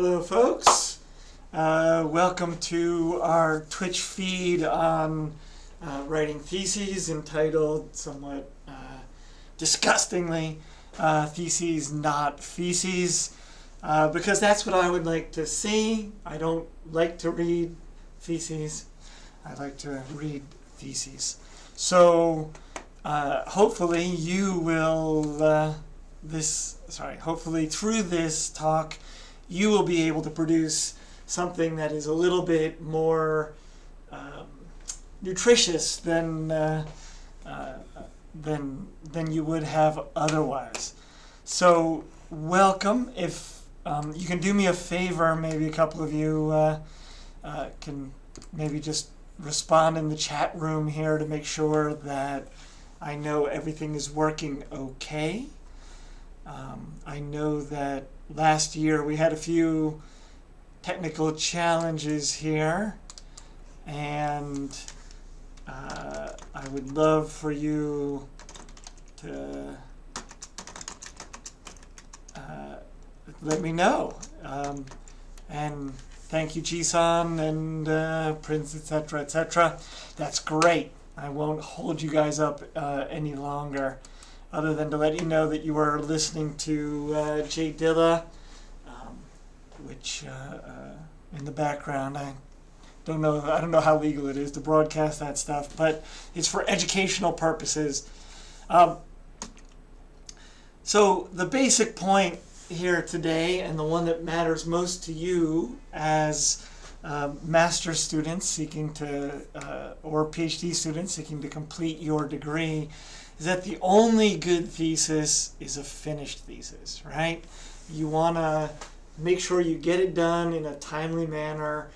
Hello folks, welcome to our Twitch feed on writing theses entitled somewhat disgustingly Theses Not Feces, because that's what I would like to see. I don't like to read theses, I like to read theses. So hopefully you will hopefully through this talk you will be able to produce something that is a little bit more nutritious than you would have otherwise. So welcome. If you can do me a favor, maybe a couple of you can maybe just respond in the chat room here to make sure that I know everything is working okay. I know that last year we had a few technical challenges here, and I would love for you to let me know. And thank you, Jisan and Prince, etc., etc. That's great. I won't hold you guys up any longer, other than to let you know that you are listening to Jay Dilla, which in the background, I don't know how legal it is to broadcast that stuff, but it's for educational purposes. So the basic point here today, and the one that matters most to you as master's students seeking to, or PhD students seeking to complete your degree, is that the only good thesis is a finished thesis, right? You want to make sure you get it done in a timely manner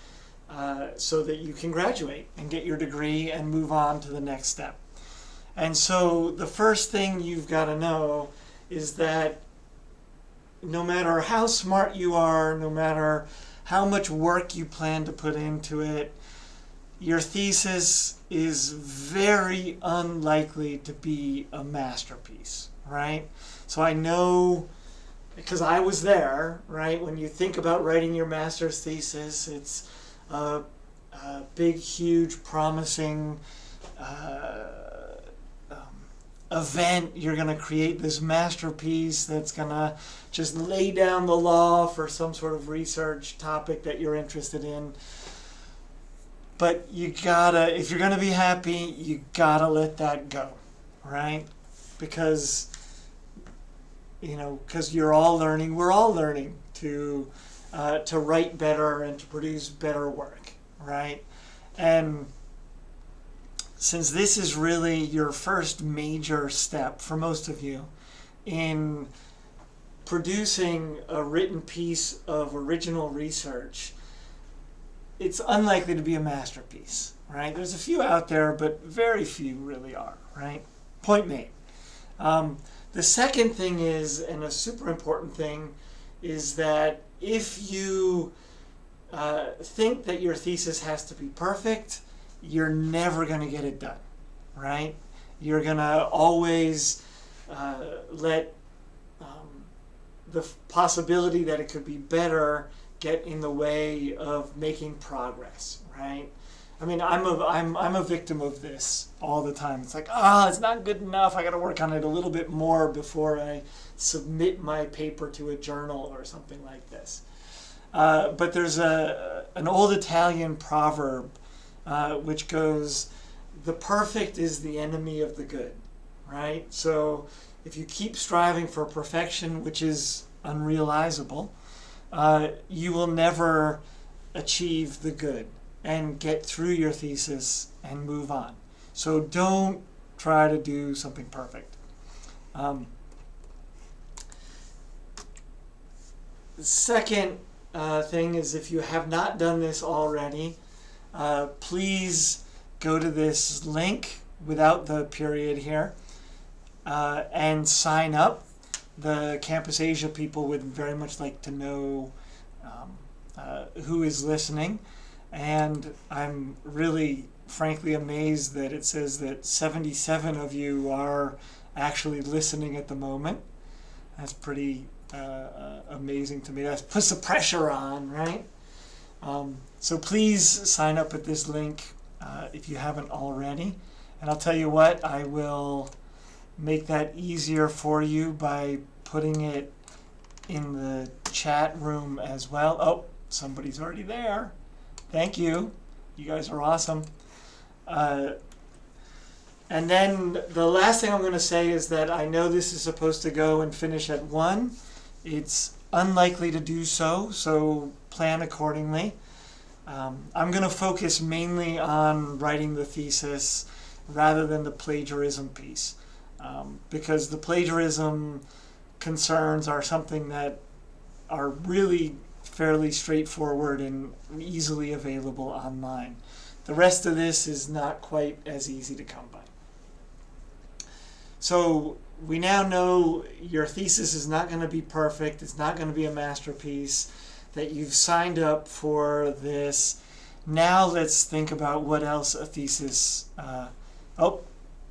so that you can graduate and get your degree and move on to the next step. And so the first thing you've got to know is that no matter how smart you are, no matter how much work you plan to put into it, your thesis is very unlikely to be a masterpiece, right? So I know, because I was there, right? When you think about writing your master's thesis, it's a big, huge, promising event. You're going to create this masterpiece that's going to just lay down the law for some sort of research topic that you're interested in. But you gotta, if you're going to be happy, you gotta let that go, right? Because, because you're all learning, we're all learning to write better and to produce better work, right? And since this is really your first major step for most of you in producing a written piece of original research, it's unlikely to be a masterpiece, right? There's a few out there, but very few really are, right? Point made. The second thing is, and a super important thing, is that if you think that your thesis has to be perfect, you're never going to get it done, right? You're going to always let the possibility that it could be better get in the way of making progress, right? I mean, I'm a victim of this all the time. It's like, it's not good enough. I got to work on it a little bit more before I submit my paper to a journal or something like this. But there's an old Italian proverb which goes, "The perfect is the enemy of the good," right? So if you keep striving for perfection, which is unrealizable, you will never achieve the good and get through your thesis and move on. So don't try to do something perfect. The second thing is, if you have not done this already, please go to this link without the period here and sign up. The Campus Asia people would very much like to know who is listening, and I'm really frankly amazed that it says that 77 of you are actually listening at the moment. That's pretty amazing to me. That puts the pressure on, right? So please sign up at this link if you haven't already. And I'll tell you what, I will make that easier for you by putting it in the chat room as well. Oh, somebody's already there. Thank you. You guys are awesome. And then the last thing I'm going to say is that I know this is supposed to go and finish at 1. It's unlikely to do so, so plan accordingly. I'm going to focus mainly on writing the thesis rather than the plagiarism piece, because the plagiarism concerns are something that are really fairly straightforward and easily available online. The rest of this is not quite as easy to come by. So we now know your thesis is not going to be perfect, it's not going to be a masterpiece, that you've signed up for this. Now let's think about what else a thesis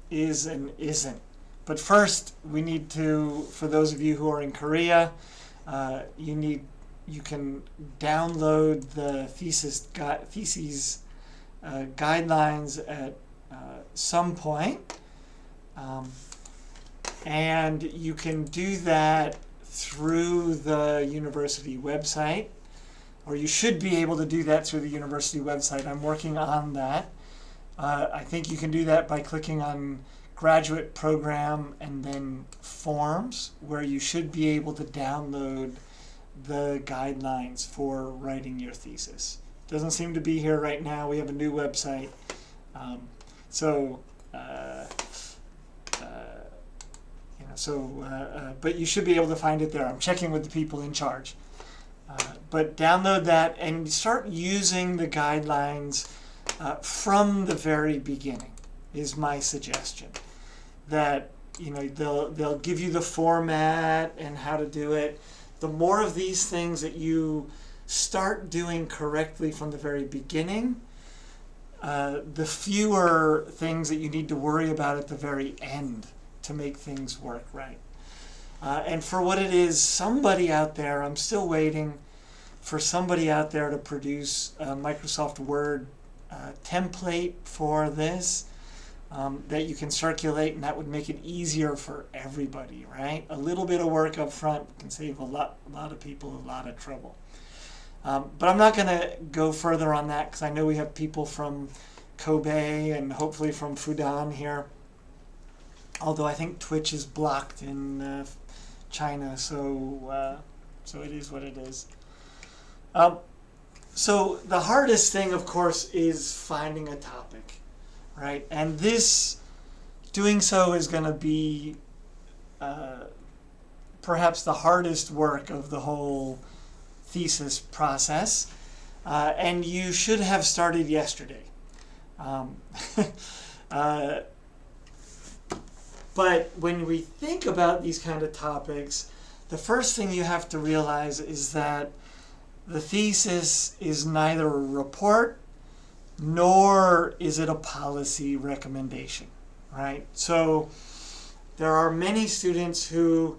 is and isn't. But first, we need to, for those of you who are in Korea, you can download the theses guidelines at some point. And you can do that through the university website, or you should be able to do that through the university website. I'm working on that. I think you can do that by clicking on graduate program and then forms, where you should be able to download the guidelines for writing your thesis. Doesn't seem to be here right now. We have a new website. But you should be able to find it there. I'm checking with the people in charge. But download that and start using the guidelines from the very beginning is my suggestion. That they'll give you the format and how to do it. The more of these things that you start doing correctly from the very beginning, the fewer things that you need to worry about at the very end to make things work right. And for what it is, somebody out there, I'm still waiting for somebody out there to produce a Microsoft Word template for this that you can circulate, and that would make it easier for everybody, right? A little bit of work up front can save a lot of people a lot of trouble. But I'm not going to go further on that because I know we have people from Kobe and hopefully from Fudan here. Although I think Twitch is blocked in China, so it is what it is. So the hardest thing, of course, is finding a topic, right? And doing so is going to be perhaps the hardest work of the whole thesis process. And you should have started yesterday. But when we think about these kind of topics, the first thing you have to realize is that the thesis is neither a report nor is it a policy recommendation, right? So there are many students who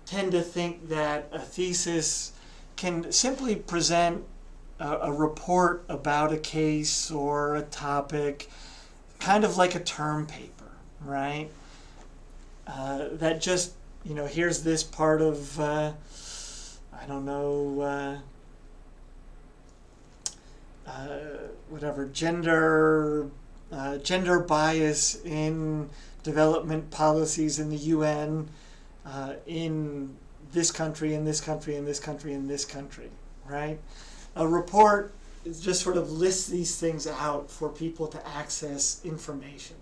tend to think that a thesis can simply present a report about a case or a topic, kind of like a term paper, right? That just, here's this part of, gender bias in development policies in the UN, in this country, in this country, in this country, in this country, right? A report just sort of lists these things out for people to access information.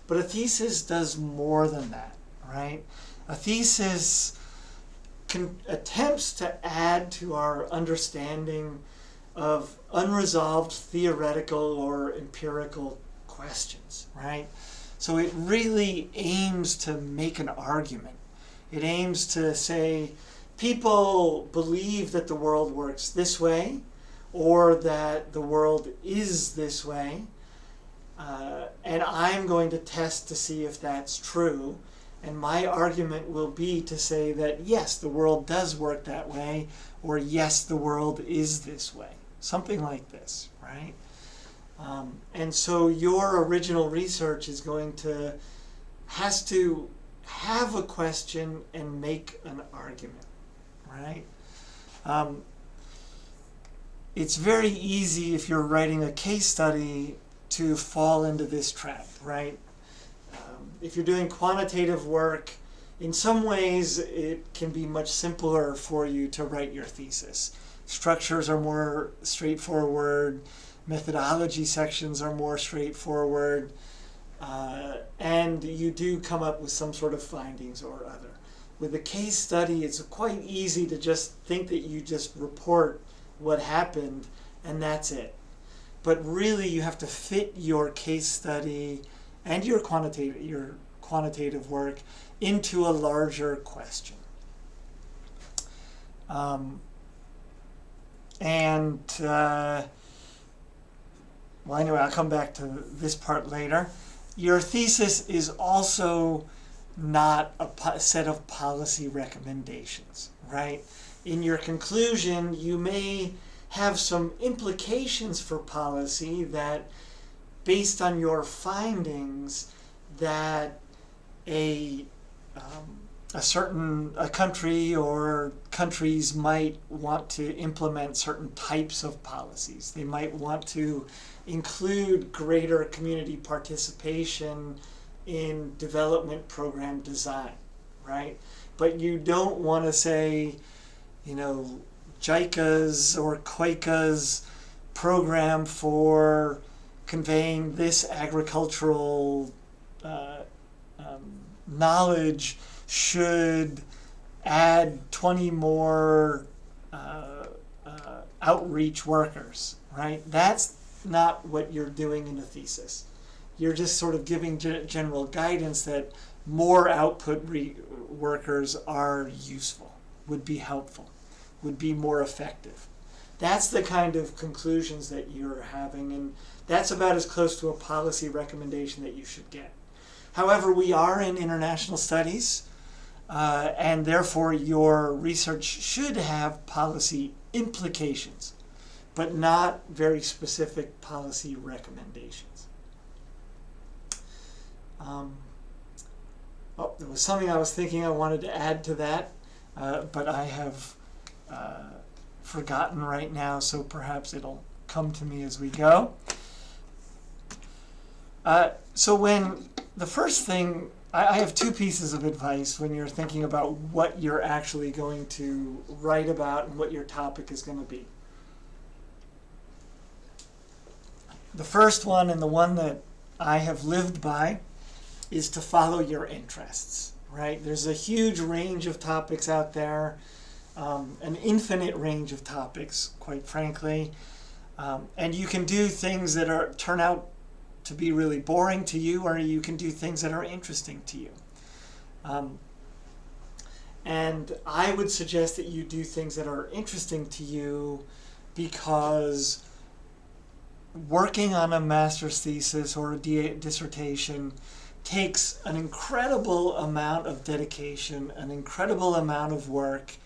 But a thesis does more than that, right? A thesis attempts to add to our understanding of unresolved theoretical or empirical questions, right? So it really aims to make an argument. It aims to say, people believe that the world works this way, or that the world is this way, and I'm going to test to see if that's true. And my argument will be to say that yes, the world does work that way, or yes, the world is this way. Something like this, right? And so your original research is has to have a question and make an argument, right? It's very easy if you're writing a case study to fall into this trap, right? If you're doing quantitative work, in some ways it can be much simpler for you to write your thesis. Structures are more straightforward, methodology sections are more straightforward, and you do come up with some sort of findings or other. With a case study, it's quite easy to just think that you just report what happened and that's it. But really you have to fit your case study and your quantitative work into a larger question. Well, anyway, I'll come back to this part later. Your thesis is also not a set of policy recommendations, right? In your conclusion, you may have some implications for policy that, based on your findings, that a country or countries might want to implement certain types of policies. They might want to include greater community participation in development program design, right? But you don't want to say, JICA's or QUACA's program for conveying this agricultural knowledge should add 20 more outreach workers, right? That's not what you're doing in a thesis. You're just sort of giving general guidance that more output workers are useful, would be helpful, would be more effective. That's the kind of conclusions that you're having, and that's about as close to a policy recommendation that you should get. However, we are in international studies, and therefore your research should have policy implications, but not very specific policy recommendations. There was something I was thinking I wanted to add to that, but I have forgotten right now, so perhaps it'll come to me as we go. So when the first thing, I have two pieces of advice when you're thinking about what you're actually going to write about and what your topic is going to be. The first one, and the one that I have lived by, is to follow your interests, right? There's a huge range of topics out there, an infinite range of topics, quite frankly, and you can do things that turn out to be really boring to you, or you can do things that are interesting to you. And I would suggest that you do things that are interesting to you, because working on a master's thesis or a dissertation takes an incredible amount of dedication, an incredible amount of work,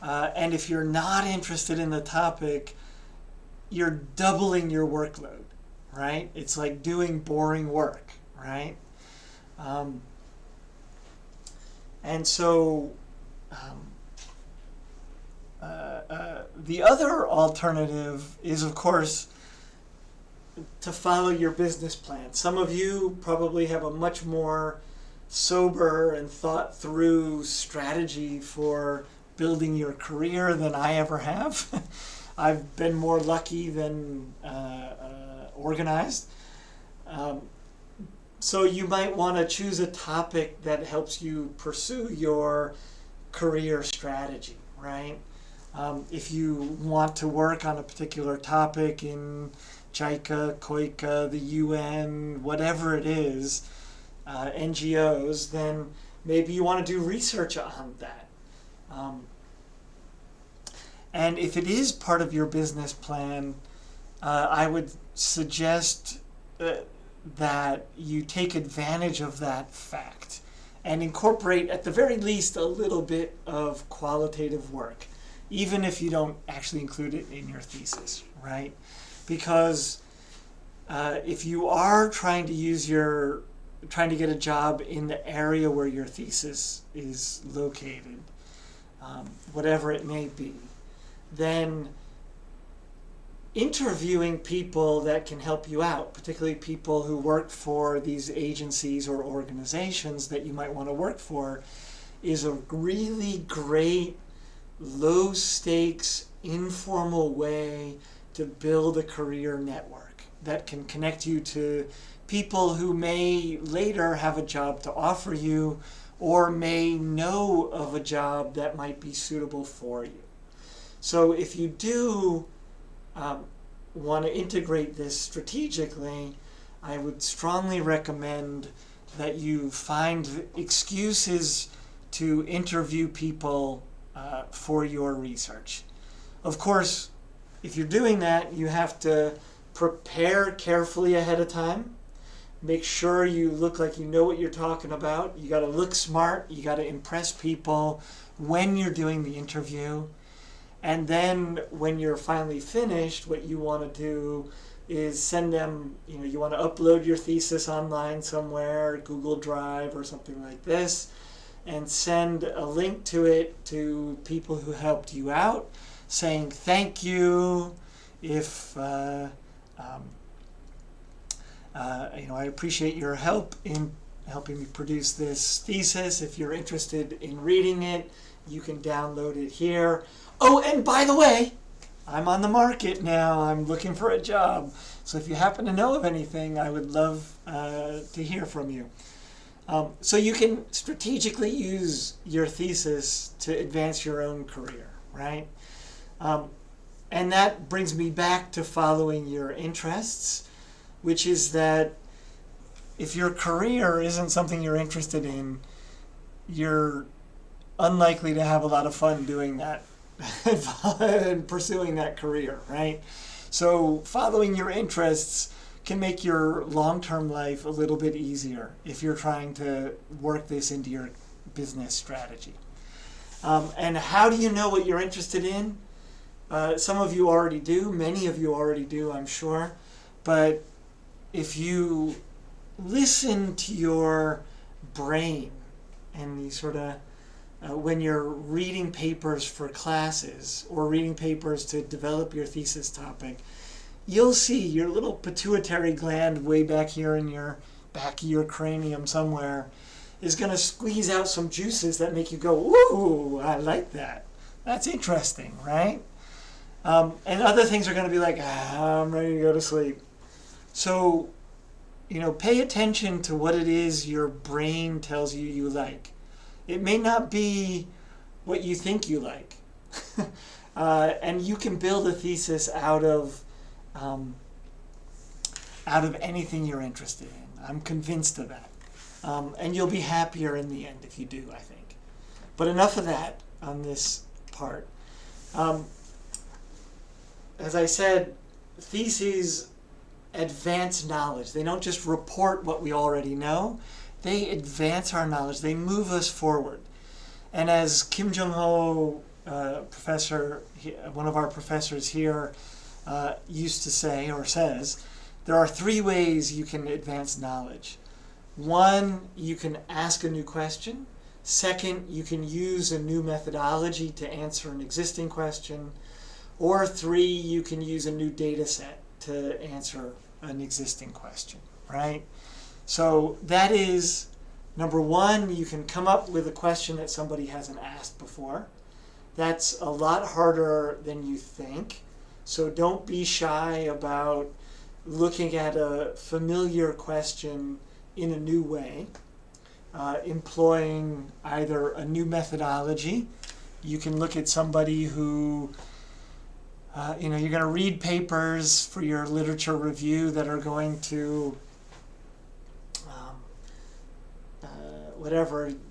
and if you're not interested in the topic, you're doubling your workload, right? It's like doing boring work, right? And so the other alternative is, of course, to follow your business plan. Some of you probably have a much more sober and thought through strategy for building your career than I ever have. I've been more lucky than organized. So you might want to choose a topic that helps you pursue your career strategy, right? If you want to work on a particular topic in JICA, QUACA, the UN, whatever it is, NGOs, then maybe you want to do research on that. And if it is part of your business plan, I would suggest that you take advantage of that fact and incorporate at the very least a little bit of qualitative work, even if you don't actually include it in your thesis, right? Because if you are trying to get a job in the area where your thesis is located, whatever it may be, then interviewing people that can help you out, particularly people who work for these agencies or organizations that you might want to work for, is a really great, low stakes, informal way to build a career network that can connect you to people who may later have a job to offer you or may know of a job that might be suitable for you. So if you do want to integrate this strategically, I would strongly recommend that you find excuses to interview people for your research. Of course, if you're doing that, you have to prepare carefully ahead of time. Make sure you look like you know what you're talking about. You got to look smart. You got to impress people when you're doing the interview. And then when you're finally finished, what you want to do is send them, you want to upload your thesis online somewhere, Google Drive or something like this, and send a link to it to people who helped you out, saying thank you. If I appreciate your help in helping me produce this thesis. If you're interested in reading it, you can download it here. Oh, and by the way, I'm on the market now. I'm looking for a job. So if you happen to know of anything, I would love to hear from you. So you can strategically use your thesis to advance your own career, right? And that brings me back to following your interests, which is that if your career isn't something you're interested in, you're unlikely to have a lot of fun doing that and pursuing that career, right? So following your interests can make your long-term life a little bit easier if you're trying to work this into your business strategy. And how do you know what you're interested in? Some of you already do, many of you already do, I'm sure. But if you listen to your brain and you sort of when you're reading papers for classes or reading papers to develop your thesis topic, you'll see your little pituitary gland way back here in your back of your cranium somewhere is going to squeeze out some juices that make you go, ooh, I like that. That's interesting, right? And other things are going to be like, I'm ready to go to sleep. So, pay attention to what it is your brain tells you you like. It may not be what you think you like. And you can build a thesis out of anything you're interested in. I'm convinced of that. And you'll be happier in the end if you do, I think. But enough of that on this part. As I said, theses advance knowledge. They don't just report what we already know. They advance our knowledge. They move us forward. And as Kim Jung-ho, professor, one of our professors here, used to say or says, there are 3 ways you can advance knowledge. 1, you can ask a new question. 2, you can use a new methodology to answer an existing question. Or 3, you can use a new data set to answer an existing question, right? So that is, number 1, you can come up with a question that somebody hasn't asked before. That's a lot harder than you think. So don't be shy about looking at a familiar question in a new way, employing either a new methodology. You can look at somebody who you're going to read papers for your literature review that are going to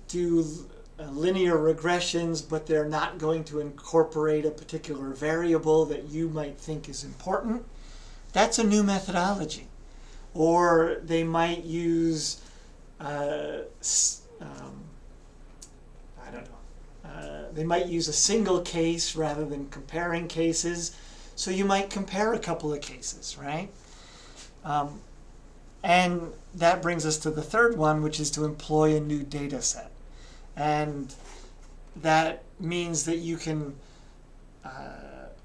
do linear regressions, but they're not going to incorporate a particular variable that you might think is important. That's a new methodology. Or they might use I don't know. They might use a single case rather than comparing cases. So you might compare a couple of cases, right? And that brings us to the third one, which is to employ a new data set. And that means that you can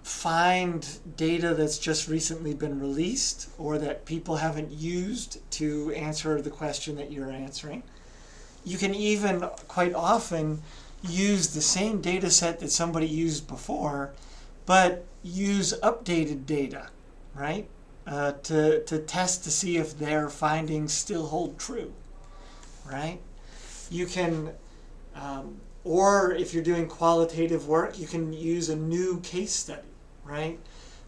find data that's just recently been released or that people haven't used to answer the question that you're answering. You can even quite often use the same data set that somebody used before, but use updated data, right? To test to see if their findings still hold true, right? You can, or if you're doing qualitative work, you can use a new case study, right?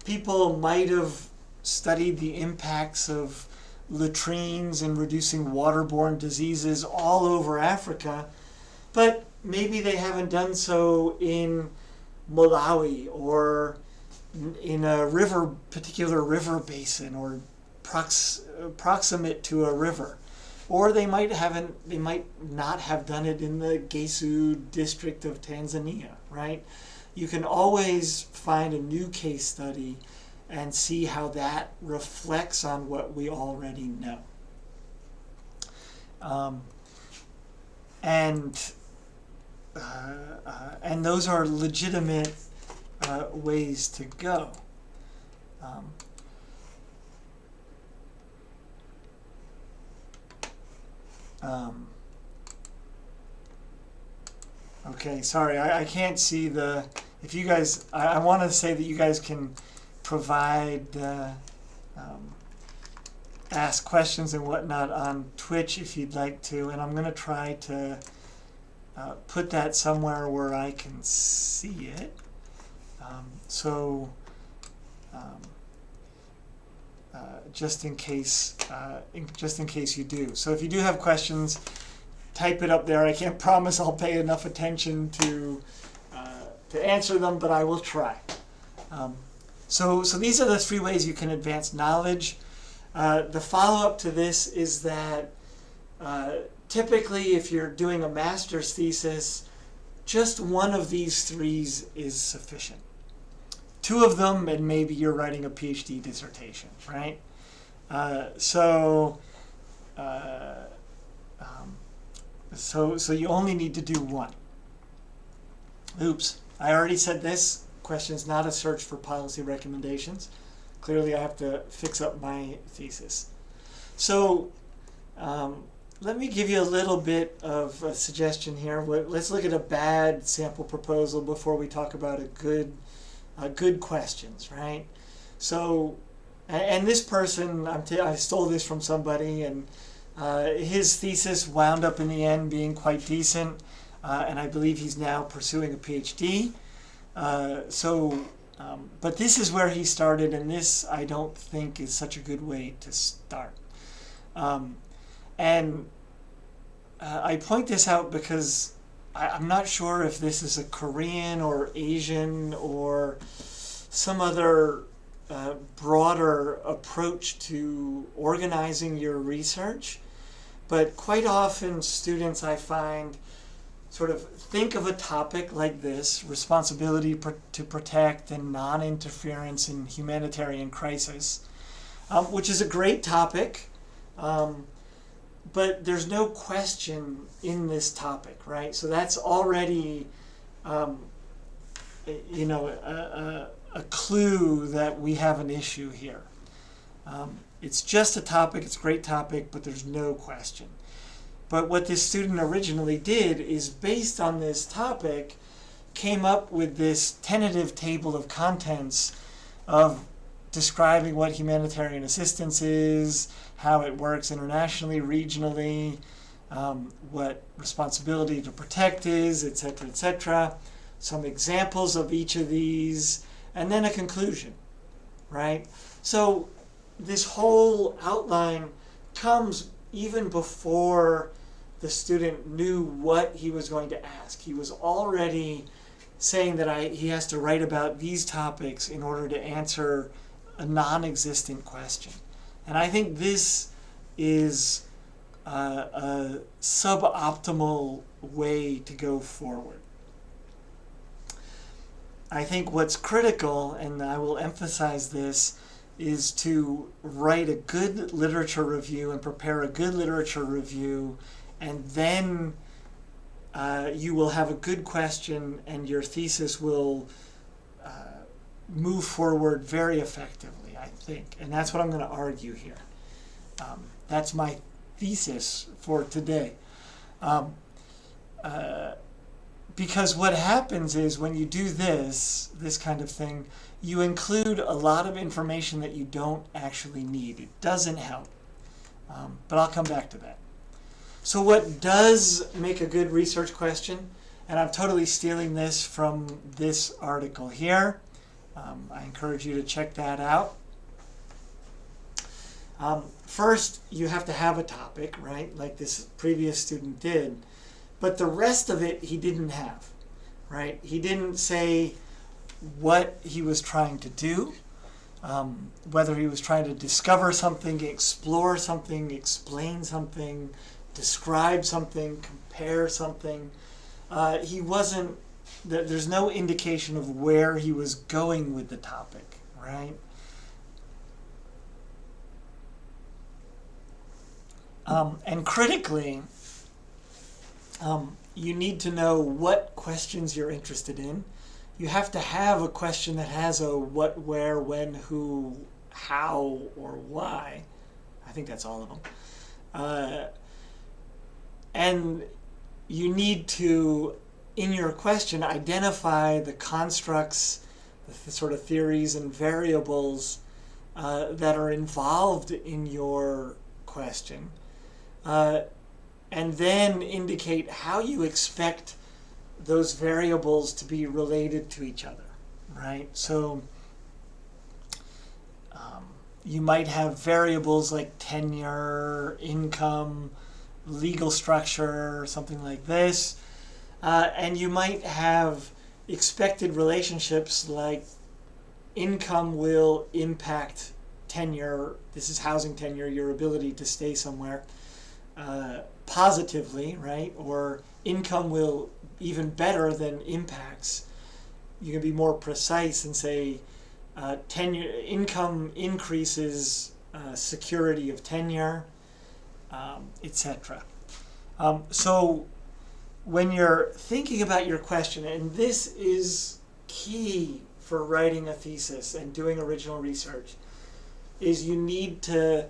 People might have studied the impacts of latrines in reducing waterborne diseases all over Africa, but maybe they haven't done so in Malawi or in a particular river basin or proximate to a river. Or they might not have done it in the Gesu district of Tanzania, right? You can always find a new case study and see how that reflects on what we already know. And those are legitimate ways to go. Okay, sorry, I can't see if you guys, I want to say that you guys can provide, ask questions and whatnot on Twitch if you'd like to, and I'm going to try to put that somewhere where I can see it. Just in case you do. So if you do have questions, type it up there. I can't promise I'll pay enough attention to answer them, but I will try. So these are the three ways you can advance knowledge. The follow-up to this is that typically if you're doing a master's thesis, just one of these three is sufficient. Two of them, and maybe you're writing a PhD dissertation, right? So you only need to do one. Oops, I already said this. Question is not a search for policy recommendations. Clearly I have to fix up my thesis. So let me give you a little bit of a suggestion here. Let's look at a bad sample proposal before we talk about good questions, right? So, and this person, I stole this from somebody, and his thesis wound up in the end being quite decent, and I believe he's now pursuing a PhD. But this is where he started, and this I don't think is such a good way to start. I point this out because I'm not sure if this is a Korean or Asian or some other broader approach to organizing your research, but quite often students, I find, sort of think of a topic like this, responsibility to protect and non-interference in humanitarian crisis, which is a great topic, but there's no question in this topic, right? So that's already, a clue that we have an issue here. It's just a topic, it's a great topic, but there's no question. But what this student originally did is, based on this topic, came up with this tentative table of contents of describing what humanitarian assistance is, how it works internationally, regionally, what responsibility to protect is, etc., etc., some examples of each of these, and then a conclusion, right? So this whole outline comes even before the student knew what he was going to ask. He was already saying that he has to write about these topics in order to answer a non-existent question. And I think this is a suboptimal way to go forward. I think what's critical, and I will emphasize this, is to write a good literature review and prepare a good literature review, and then you will have a good question and your thesis will move forward very effectively, I think. And that's what I'm going to argue here. That's my thesis for today. Because what happens is when you do this kind of thing, you include a lot of information that you don't actually need. It doesn't help. But I'll come back to that. So what does make a good research question? And I'm totally stealing this from this article here. I encourage you to check that out. First, you have to have a topic, right? Like this previous student did. But the rest of it he didn't have, right? He didn't say what he was trying to do, whether he was trying to discover something, explore something, explain something, describe something, compare something. He wasn't, there's no indication of where he was going with the topic, right? And critically, you need to know what questions you're interested in. You have to have a question that has a what, where, when, who, how, or why. I think that's all of them. And you need to, in your question, identify the constructs, the sort of theories and variables that are involved in your question. And then indicate how you expect those variables to be related to each other, right? So you might have variables like tenure, income, legal structure, something like this. And you might have expected relationships like income will impact tenure. This is housing tenure, your ability to stay somewhere. Positively, right? Or income will even better than impacts. You can be more precise and say tenure, income increases security of tenure, etc. So when you're thinking about your question, and this is key for writing a thesis and doing original research, is you need to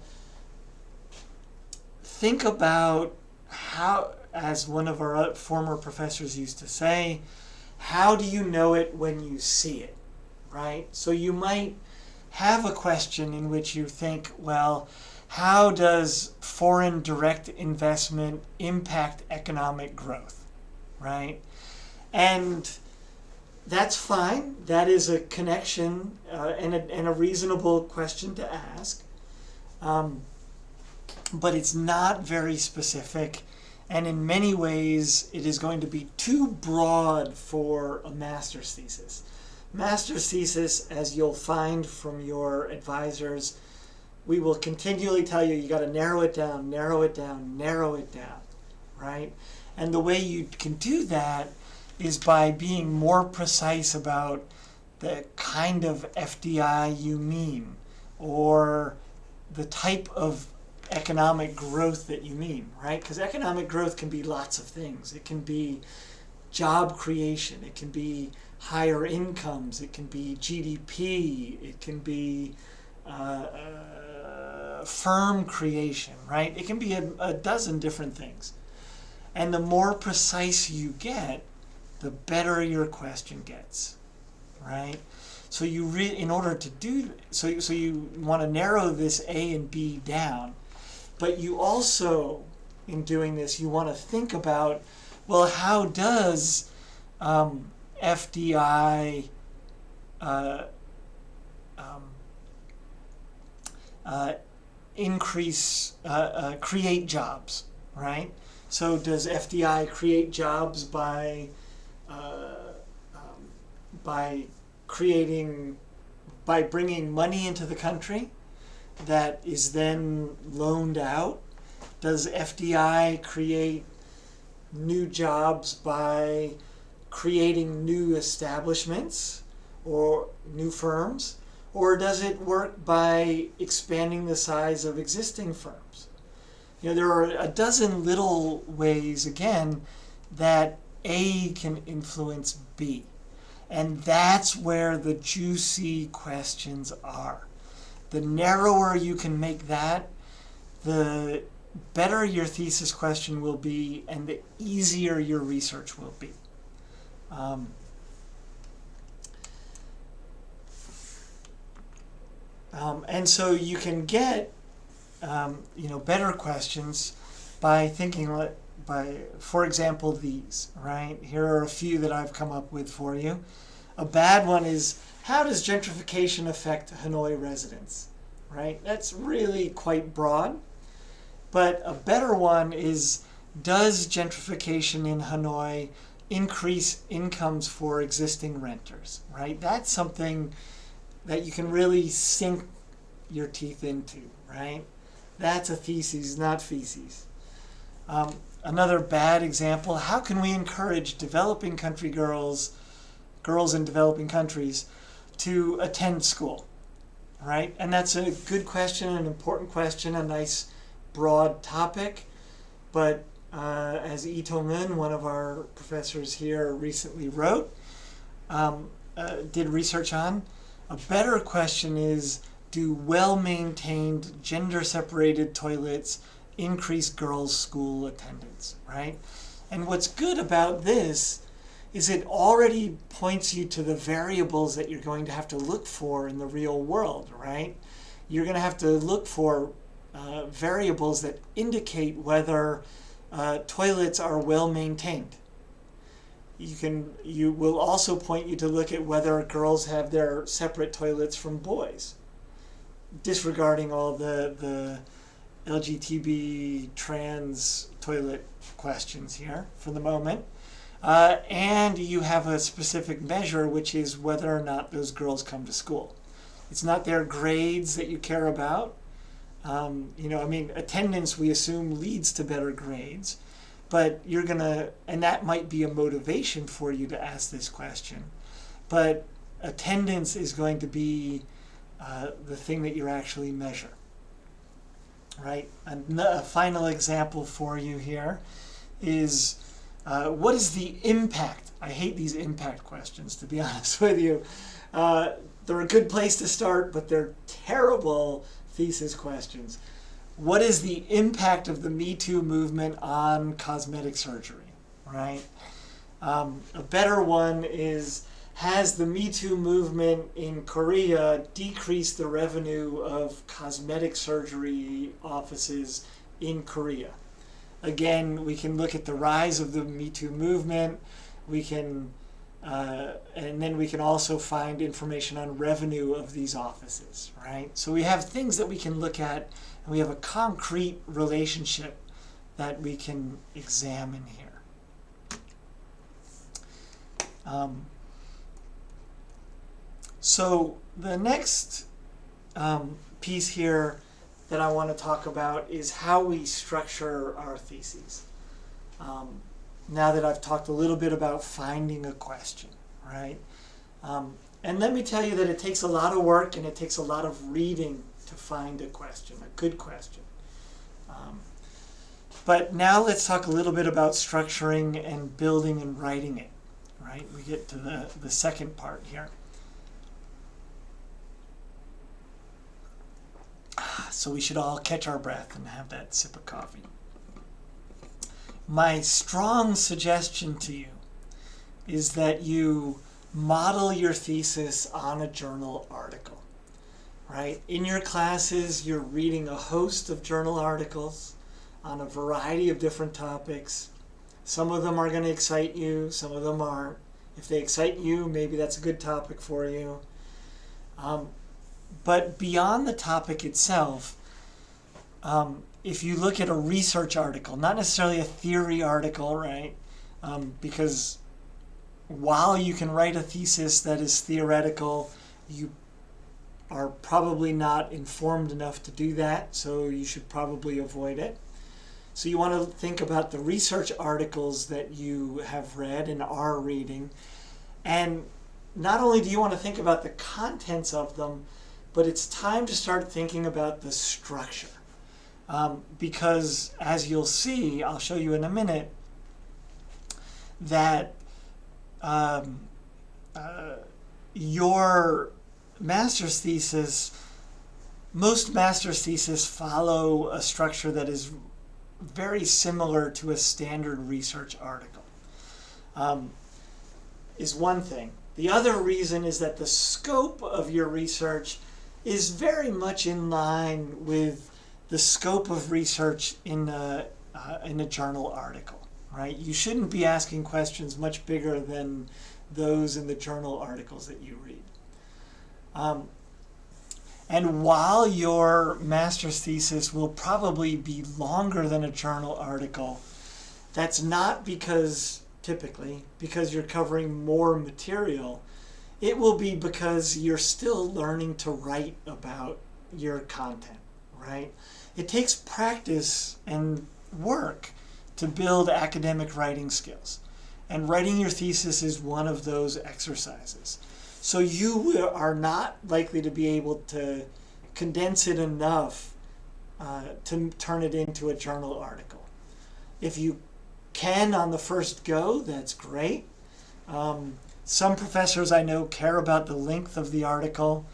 think about how, as one of our former professors used to say, how do you know it when you see it, right? So you might have a question in which you think, well, how does foreign direct investment impact economic growth, right? And that's fine. That is a connection and a reasonable question to ask. But it's not very specific, and in many ways it is going to be too broad for a master's thesis. Master's thesis, as you'll find from your advisors, we will continually tell you, you got to narrow it down, narrow it down, narrow it down, right? And the way you can do that is by being more precise about the kind of FDI you mean, or the type of economic growth that you mean, right? Because economic growth can be lots of things. It can be job creation, it can be higher incomes, it can be GDP, it can be firm creation, right? It can be a dozen different things. And the more precise you get, the better your question gets, right? So you in order to do so you want to narrow this A and B down. But you also, in doing this, you want to think about, well, how does FDI create jobs, right? So does FDI create jobs by bringing money into the country that is then loaned out Does FDI create new jobs by creating new establishments or new firms? Or does it work by expanding the size of existing firms? You know, there are a dozen little ways, again, that A can influence B. And that's where the juicy questions are. The narrower you can make that, the better your thesis question will be, and the easier your research will be. And so you can get better questions by thinking, for example, these, right? Here are a few that I've come up with for you. A bad one is, how does gentrification affect Hanoi residents, right? That's really quite broad. But a better one is, does gentrification in Hanoi increase incomes for existing renters, right? That's something that you can really sink your teeth into, right? That's a thesis, not feces. Another bad example, how can we encourage developing country girls in developing countries to attend school, right? And that's a good question, an important question, a nice broad topic. But as Ito Moon, one of our professors here, recently wrote, did research on, a better question is, do well-maintained, gender-separated toilets increase girls' school attendance, right? And what's good about this is it already points you to the variables that you're going to have to look for in the real world, right? You're going to have to look for variables that indicate whether toilets are well-maintained. You will also point you to look at whether girls have their separate toilets from boys, disregarding all the LGTB trans toilet questions here for the moment. And you have a specific measure, which is whether or not those girls come to school. It's not their grades that you care about. Attendance, we assume, leads to better grades. But and that might be a motivation for you to ask this question. But attendance is going to be the thing that you actually measure, right? And a final example for you here is, what is the impact? I hate these impact questions, to be honest with you. They're a good place to start, but they're terrible thesis questions. What is the impact of the Me Too movement on cosmetic surgery, right? A better one is, has the Me Too movement in Korea decreased the revenue of cosmetic surgery offices in Korea? Again, we can look at the rise of the Me Too movement. We can, and then we can also find information on revenue of these offices, right? So we have things that we can look at, and we have a concrete relationship that we can examine here. So the next piece here that I want to talk about is how we structure our theses. Now that I've talked a little bit about finding a question, right? And let me tell you that it takes a lot of work and it takes a lot of reading to find a question, a good question. But now let's talk a little bit about structuring and building and writing it, right? We get to the second part here. So we should all catch our breath and have that sip of coffee. My strong suggestion to you is that you model your thesis on a journal article, right? In your classes, you're reading a host of journal articles on a variety of different topics. Some of them are going to excite you, some of them aren't. If they excite you, maybe that's a good topic for you. But beyond the topic itself, if you look at a research article, not necessarily a theory article, right? Because while you can write a thesis that is theoretical, you are probably not informed enough to do that, so you should probably avoid it. So you want to think about the research articles that you have read and are reading. And not only do you want to think about the contents of them, but it's time to start thinking about the structure. Because as you'll see, I'll show you in a minute, that your master's thesis, most master's theses follow a structure that is very similar to a standard research article, is one thing. The other reason is that the scope of your research is very much in line with the scope of research in a journal article, right? You shouldn't be asking questions much bigger than those in the journal articles that you read. And while your master's thesis will probably be longer than a journal article, that's not because, typically, because you're covering more material. It will be because you're still learning to write about your content, right? It takes practice and work to build academic writing skills. And writing your thesis is one of those exercises. So you are not likely to be able to condense it enough to turn it into a journal article. If you can on the first go, that's great. Some professors I know care about the length of the article.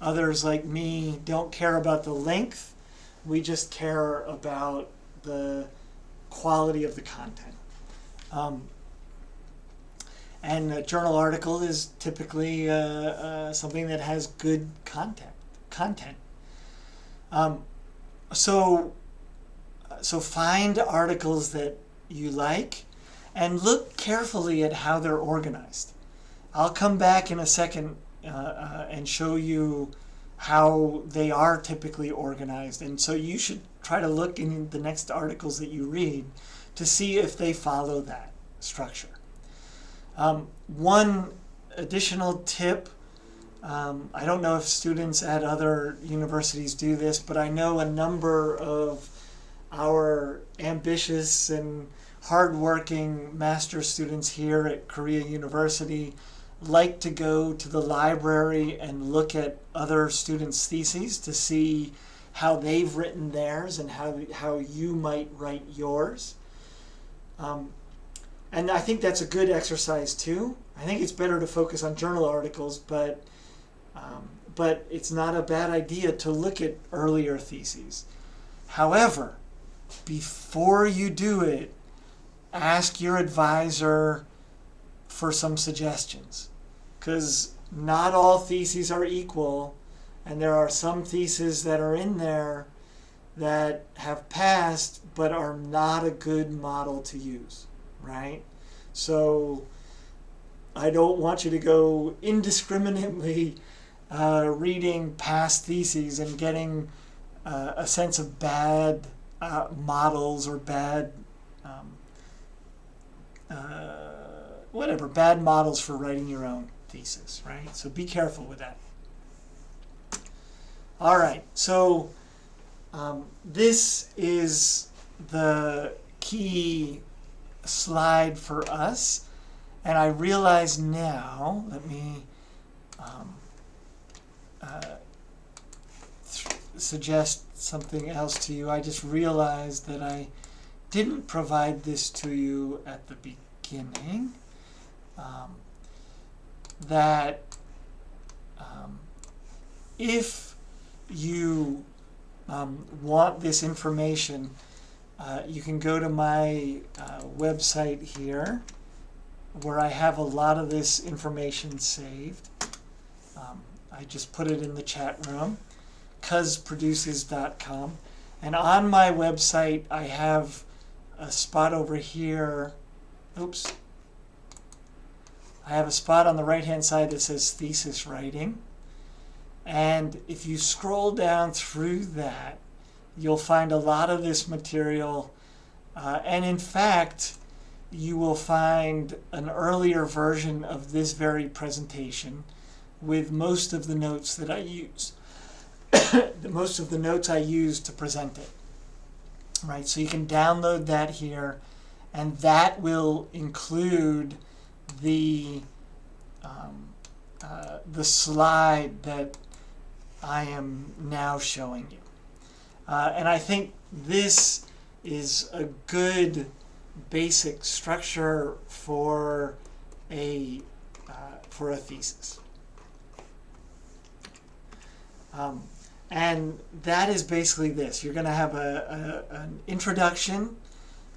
Others, like me, don't care about the length. We just care about the quality of the content. And a journal article is typically something that has good content. So find articles that you like and look carefully at how they're organized. I'll come back in a second and show you how they are typically organized. And so you should try to look in the next articles that you read to see if they follow that structure. One additional tip, I don't know if students at other universities do this, but I know a number of our ambitious and hardworking master's students here at Korea University like to go to the library and look at other students' theses to see how they've written theirs and how you might write yours. And I think that's a good exercise too. I think it's better to focus on journal articles, but it's not a bad idea to look at earlier theses. However, before you do it, ask your advisor for some suggestions, because not all theses are equal, and there are some theses that are in there that have passed but are not a good model to use, right? So I don't want you to go indiscriminately reading past theses and getting a sense of bad models or bad bad models for writing your own thesis, right? So be careful with that. All right, so this is the key slide for us, and I realize now, let me suggest something else to you. I just realized that I didn't provide this to you at the beginning. If you want this information, you can go to my website here, where I have a lot of this information saved. I just put it in the chat room, cuzproduces.com. And on my website, I have a spot over here. Oops. I have a spot on the right-hand side that says thesis writing. And if you scroll down through that, you'll find a lot of this material. And in fact, you will find an earlier version of this very presentation with most of the notes that I use. Most of the notes I use to present it. right? So you can download that here, and that will include the slide that I am now showing you. And I think this is a good basic structure for a thesis. And that is basically this. You're going to have an introduction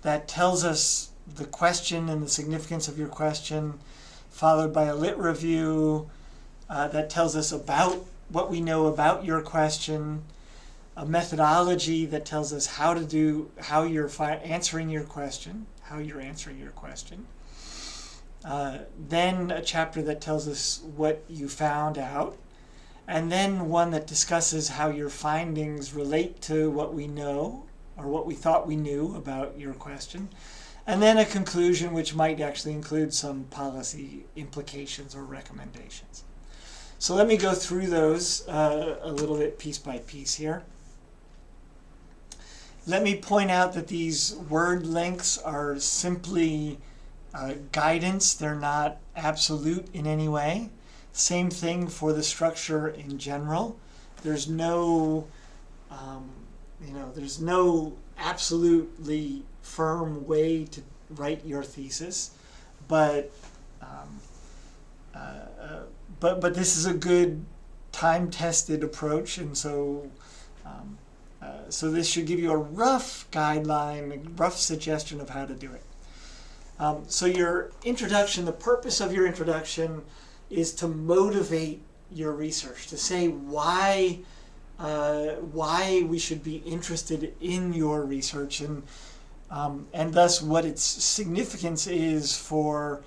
that tells us the question and the significance of your question, followed by a lit review that tells us about what we know about your question, a methodology that tells us how you're answering your question, then a chapter that tells us what you found out, and then one that discusses how your findings relate to what we know or what we thought we knew about your question, and then a conclusion which might actually include some policy implications or recommendations. So let me go through those a little bit piece by piece here. Let me point out that these word lengths are simply guidance. They're not absolute in any way. Same thing for the structure in general. There's no, there's no absolutely firm way to write your thesis, but this is a good time-tested approach, and so this should give you a rough guideline, a rough suggestion of how to do it. So your introduction, the purpose of your introduction is to motivate your research, to say why we should be interested in your research, and thus what its significance is for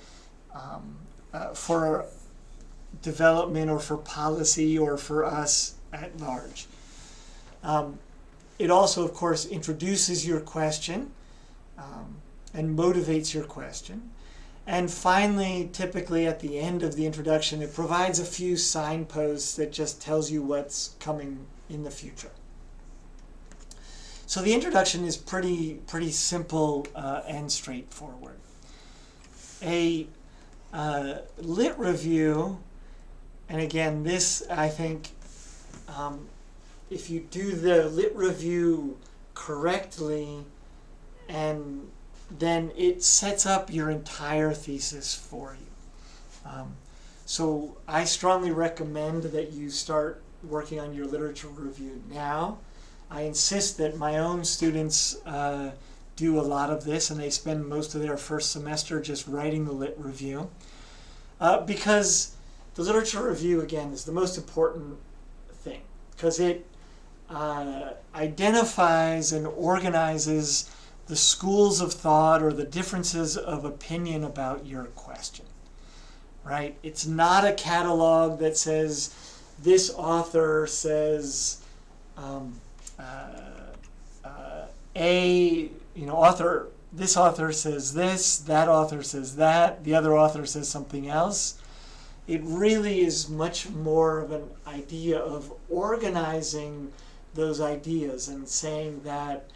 development or for policy or for us at large. It also, of course, introduces your question and motivates your question. And finally, typically at the end of the introduction, it provides a few signposts that just tells you what's coming in the future. So the introduction is pretty simple and straightforward. A lit review, and again, this I think, if you do the lit review correctly, and then it sets up your entire thesis for you. So I strongly recommend that you start working on your literature review now. I insist that my own students do a lot of this, and they spend most of their first semester just writing the lit review. Because the literature review, again, is the most important thing, because it identifies and organizes the schools of thought or the differences of opinion about your question, right? It's not a catalog that says this author says this author says this, that author says that, the other author says something else. It really is much more of an idea of organizing those ideas and saying that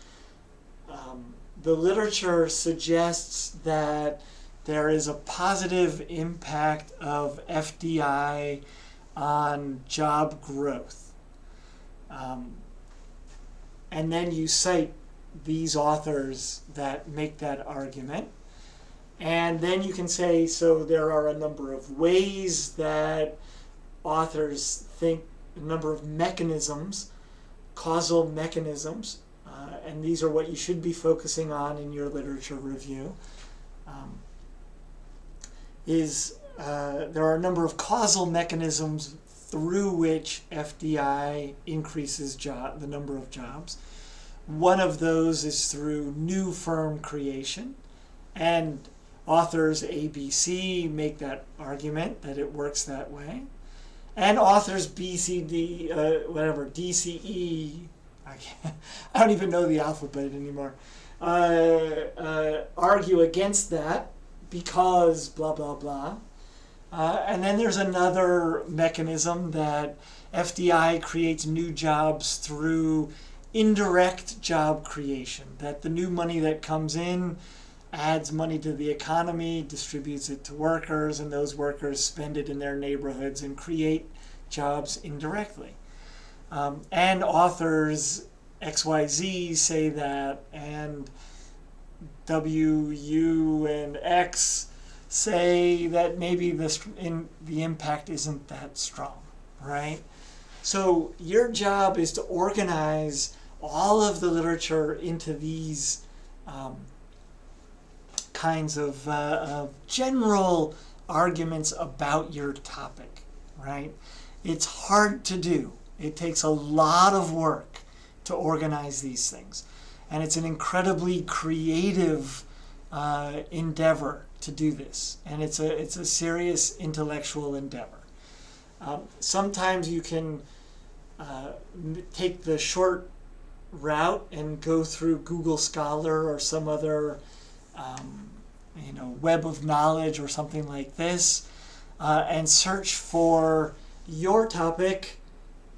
the literature suggests that there is a positive impact of FDI on job growth. And then you cite these authors that make that argument. And then you can say, so there are a number of ways that authors think, a number of mechanisms, causal mechanisms, and these are what you should be focusing on in your literature review. There are a number of causal mechanisms through which FDI increases the number of jobs. One of those is through new firm creation, and authors ABC make that argument that it works that way. And authors BCD, DCE, I don't even know the alphabet anymore, argue against that because blah, blah, blah. And then there's another mechanism that FDI creates new jobs through indirect job creation, that the new money that comes in adds money to the economy, distributes it to workers, and those workers spend it in their neighborhoods and create jobs indirectly. And authors XYZ say that, and W, U, and X say that maybe the impact isn't that strong, right? So your job is to organize all of the literature into these kinds of general arguments about your topic, right? It's hard to do. It takes a lot of work to organize these things. And it's an incredibly creative endeavor to do this. And it's a serious intellectual endeavor. Sometimes you can take the short route and go through Google Scholar or some other web of knowledge or something like this, and search for your topic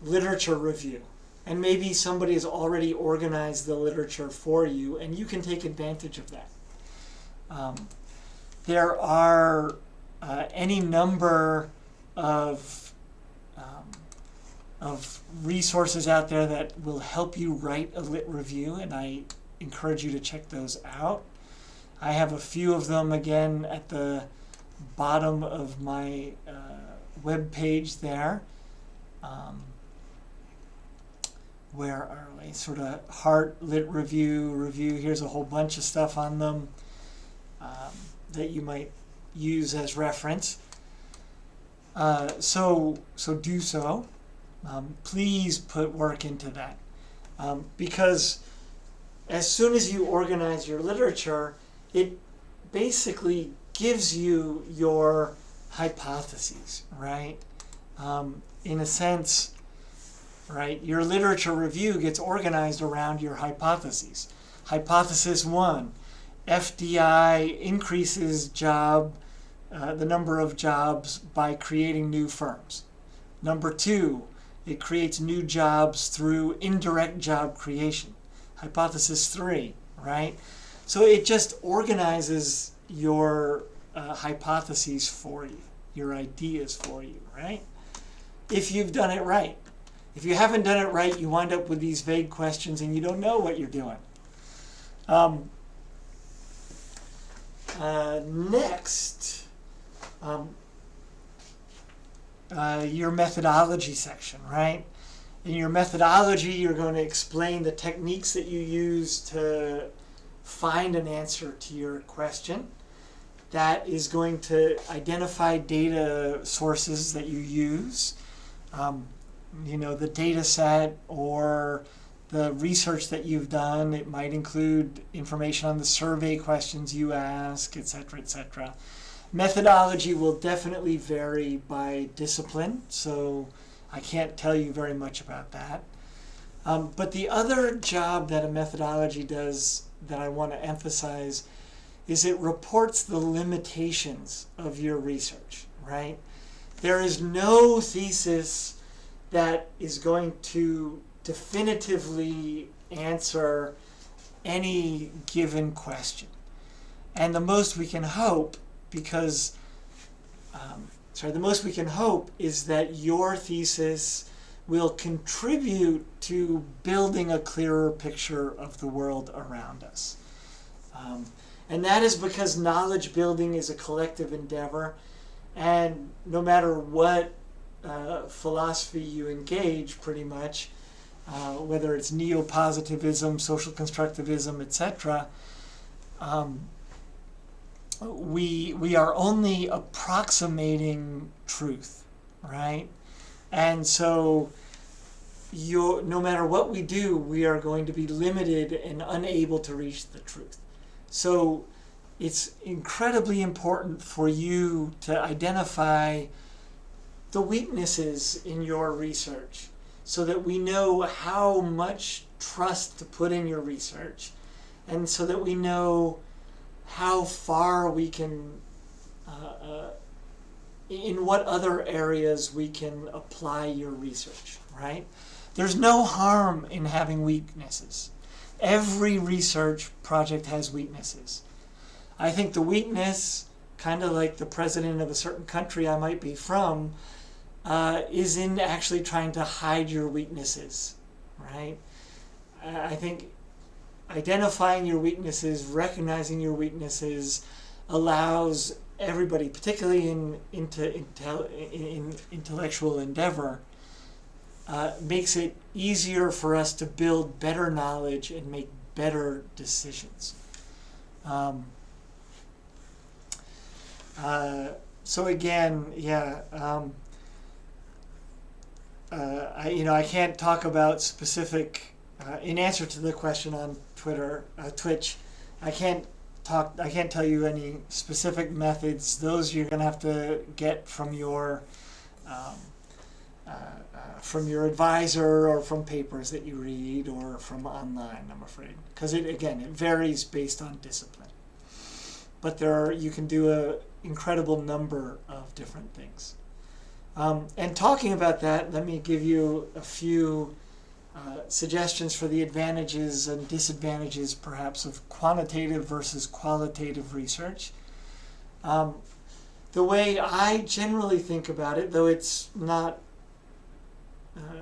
literature review. And maybe somebody has already organized the literature for you, and you can take advantage of that. There are any number of resources out there that will help you write a lit review, and I encourage you to check those out. I have a few of them again at the bottom of my web page there. Where are we? Sort of Heart Lit Review. Here's a whole bunch of stuff on them that you might use as reference. So do so. Please put work into that. Because as soon as you organize your literature, it basically gives you your hypotheses, right? In a sense, right? Your literature review gets organized around your hypotheses. Hypothesis 1, FDI increases the number of jobs by creating new firms. Number 2, it creates new jobs through indirect job creation. Hypothesis 3, right? So it just organizes your hypotheses for you, your ideas for you, right? If you've done it right. If you haven't done it right, you wind up with these vague questions and you don't know what you're doing. Next, your methodology section, right? In your methodology, you're going to explain the techniques that you use to find an answer to your question. That is going to identify data sources that you use. The data set or the research that you've done. It might include information on the survey questions you ask, etc., etc. Methodology will definitely vary by discipline, so I can't tell you very much about that. But the other job that a methodology does that I want to emphasize is it reports the limitations of your research, right? There is no thesis that is going to definitively answer any given question. And the most we can hope, the most we can hope is that your thesis will contribute to building a clearer picture of the world around us. And that is because knowledge building is a collective endeavor, and no matter what philosophy you engage, pretty much, whether it's neo-positivism, social constructivism, etc., we are only approximating truth, right? And so no matter what we do, we are going to be limited and unable to reach the truth. So it's incredibly important for you to identify the weaknesses in your research so that we know how much trust to put in your research, and so that we know how far we can, in what other areas we can apply your research, right? There's no harm in having weaknesses. Every research project has weaknesses. I think the weakness, kind of like the president of a certain country I might be from, is in actually trying to hide your weaknesses, right? I think identifying your weaknesses, recognizing your weaknesses, allows everybody, particularly in intellectual endeavor, makes it easier for us to build better knowledge and make better decisions. So again, yeah, I can't talk about specific. In answer to the question on Twitch, I can't tell you any specific methods. Those you're going to have to get from your advisor, or from papers that you read, or from online, I'm afraid, because it varies based on discipline. But you can do an incredible number of different things. And talking about that, let me give you a few suggestions for the advantages and disadvantages, perhaps, of quantitative versus qualitative research. The way I generally think about it, though it's not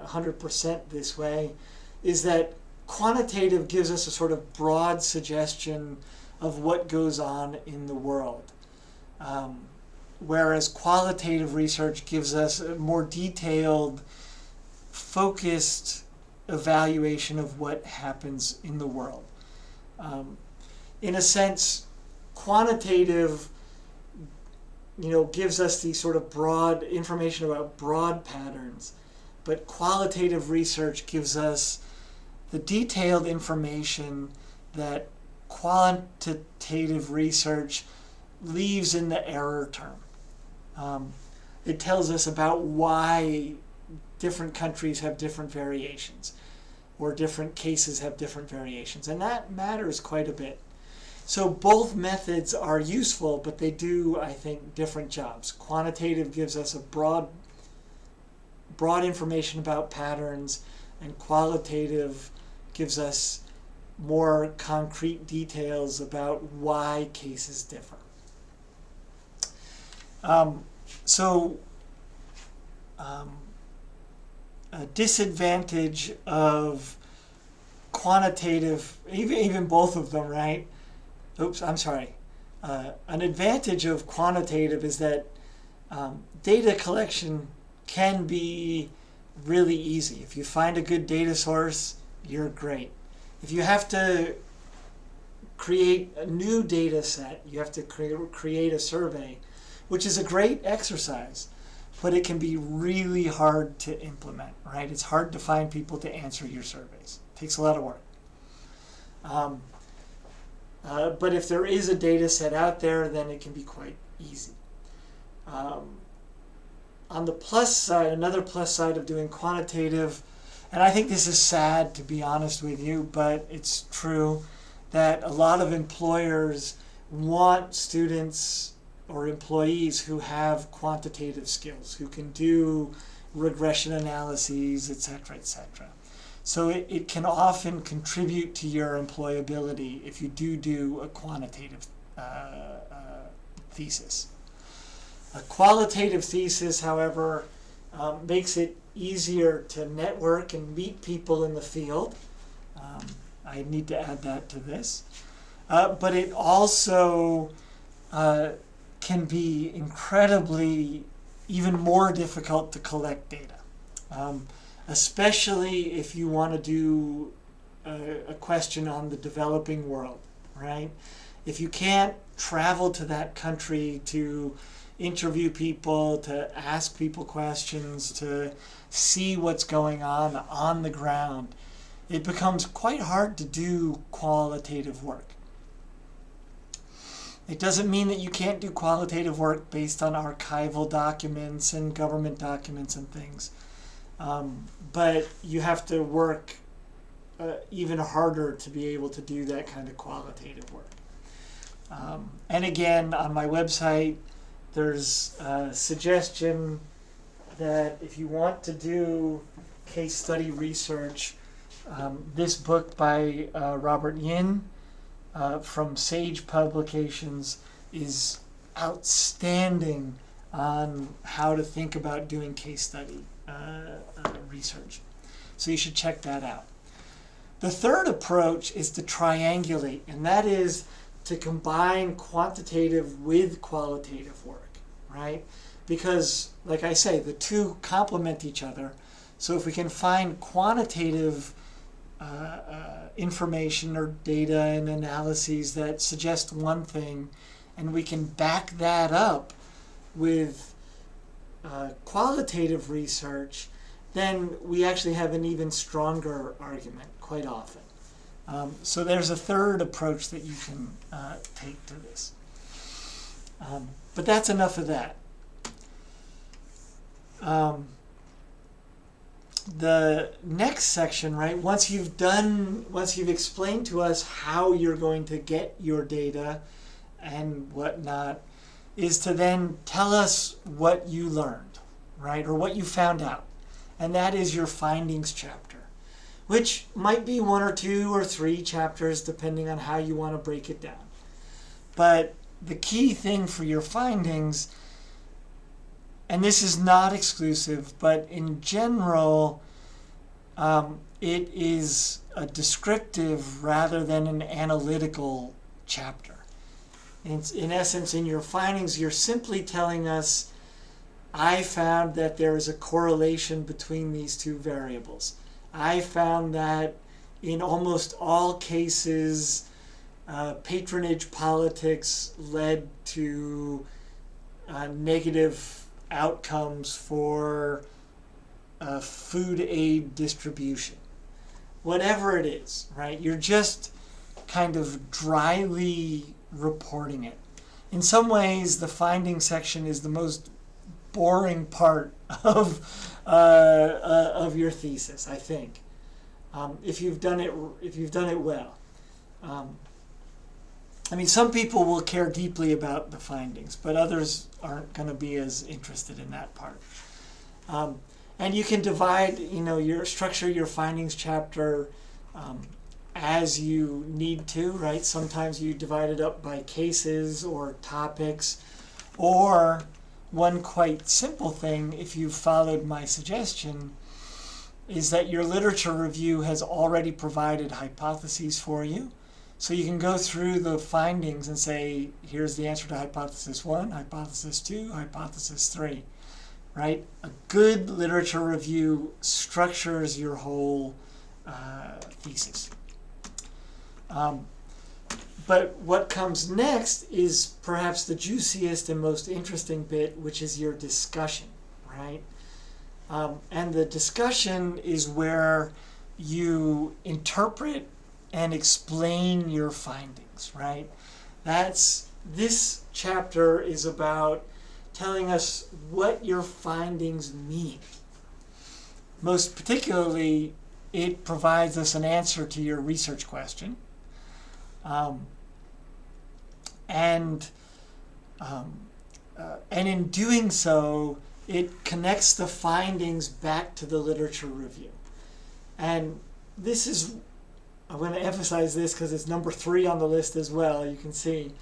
100% this way, is that quantitative gives us a sort of broad suggestion of what goes on in the world, whereas qualitative research gives us a more detailed, focused evaluation of what happens in the world. In a sense, quantitative gives us the sort of broad information about broad patterns, but qualitative research gives us the detailed information that quantitative research leaves in the error term. It tells us about why different countries have different variations, or different cases have different variations, and that matters quite a bit. So both methods are useful, but they do, I think, different jobs. Quantitative gives us a broad information about patterns, and qualitative gives us more concrete details about why cases differ. A disadvantage of quantitative, even both of them, right? An advantage of quantitative is that data collection can be really easy. If you find a good data source, you're great. If you have to create a new data set, you have to create a survey, which is a great exercise, but it can be really hard to implement, right? It's hard to find people to answer your surveys. It takes a lot of work. But if there is a data set out there, then it can be quite easy. On the plus side, another plus side of doing quantitative, and I think this is sad to be honest with you, but it's true, that a lot of employers want students or employees who have quantitative skills, who can do regression analyses, etc., etc. So it can often contribute to your employability if you do a quantitative thesis. A qualitative thesis, however, makes it easier to network and meet people in the field. I need to add that to this. But it also can be incredibly, even more difficult to collect data. Especially if you want to do a question on the developing world, right? If you can't travel to that country to interview people, to ask people questions, to see what's going on the ground, it becomes quite hard to do qualitative work. It doesn't mean that you can't do qualitative work based on archival documents and government documents and things. But you have to work even harder to be able to do that kind of qualitative work. And again, on my website, there's a suggestion that if you want to do case study research. This book by Robert Yin from Sage Publications is outstanding on how to think about doing case study research. So you should check that out. The third approach is to triangulate, and that is to combine quantitative with qualitative work, right? Because, like I say, the two complement each other. So if we can find quantitative information or data and analyses that suggest one thing, and we can back that up with qualitative research, then we actually have an even stronger argument quite often. So there's a third approach that you can take to this. But that's enough of that. The next section, right, once you've explained to us how you're going to get your data and whatnot, is to then tell us what you learned, right, or what you found out. And that is your findings chapter, which might be 1 or 2 or 3 chapters depending on how you want to break it down. But the key thing for your findings, and this is not exclusive, but in general, it is a descriptive rather than an analytical chapter. In essence, in your findings, you're simply telling us, I found that there is a correlation between these two variables. I found that in almost all cases, patronage politics led to negative outcomes for food aid distribution. Whatever it is, right? You're just kind of dryly reporting it. In some ways, the findings section is the most boring part of your thesis, I think. If you've done it well. I mean, some people will care deeply about the findings, but others aren't going to be as interested in that part. And you can divide, structure your findings chapter as you need to, right? Sometimes you divide it up by cases or topics, or one quite simple thing, if you've followed my suggestion, is that your literature review has already provided hypotheses for you. So you can go through the findings and say, here's the answer to hypothesis 1, hypothesis 2, hypothesis 3, right? A good literature review structures your whole thesis. But what comes next is perhaps the juiciest and most interesting bit, which is your discussion, right? And the discussion is where you interpret and explain your findings, right? This chapter is about telling us what your findings mean. Most particularly, it provides us an answer to your research question. And in doing so, it connects the findings back to the literature review. And this is, I'm going to emphasize this because it's number 3 on the list as well, you can see,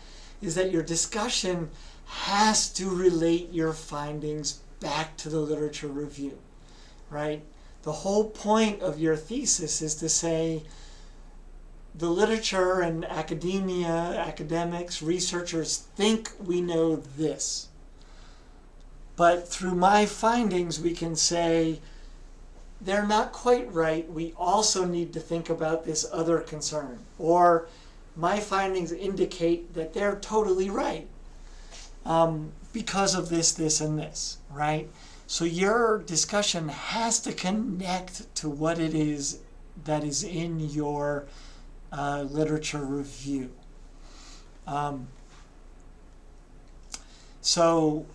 is that your discussion has to relate your findings back to the literature review, right? The whole point of your thesis is to say, the literature and academia, academics, researchers think we know this. But through my findings, we can say, they're not quite right. We also need to think about this other concern. Or my findings indicate that they're totally right because of this, this, and this, right? So your discussion has to connect to what it is that is in your literature review. So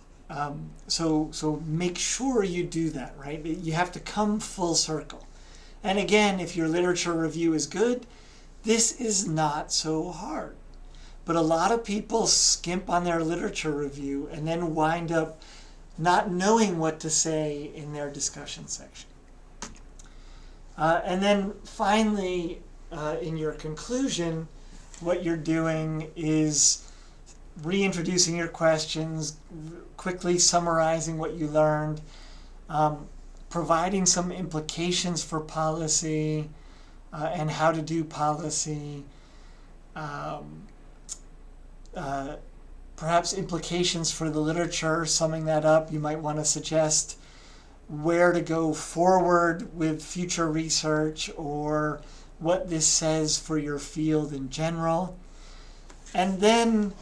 make sure you do that, right? You have to come full circle. And again, if your literature review is good, this is not so hard. But a lot of people skimp on their literature review and then wind up not knowing what to say in their discussion section. And then finally, in your conclusion, what you're doing is reintroducing your questions, quickly summarizing what you learned, providing some implications for policy and how to do policy, perhaps implications for the literature. Summing that up, you might want to suggest where to go forward with future research or what this says for your field in general. And then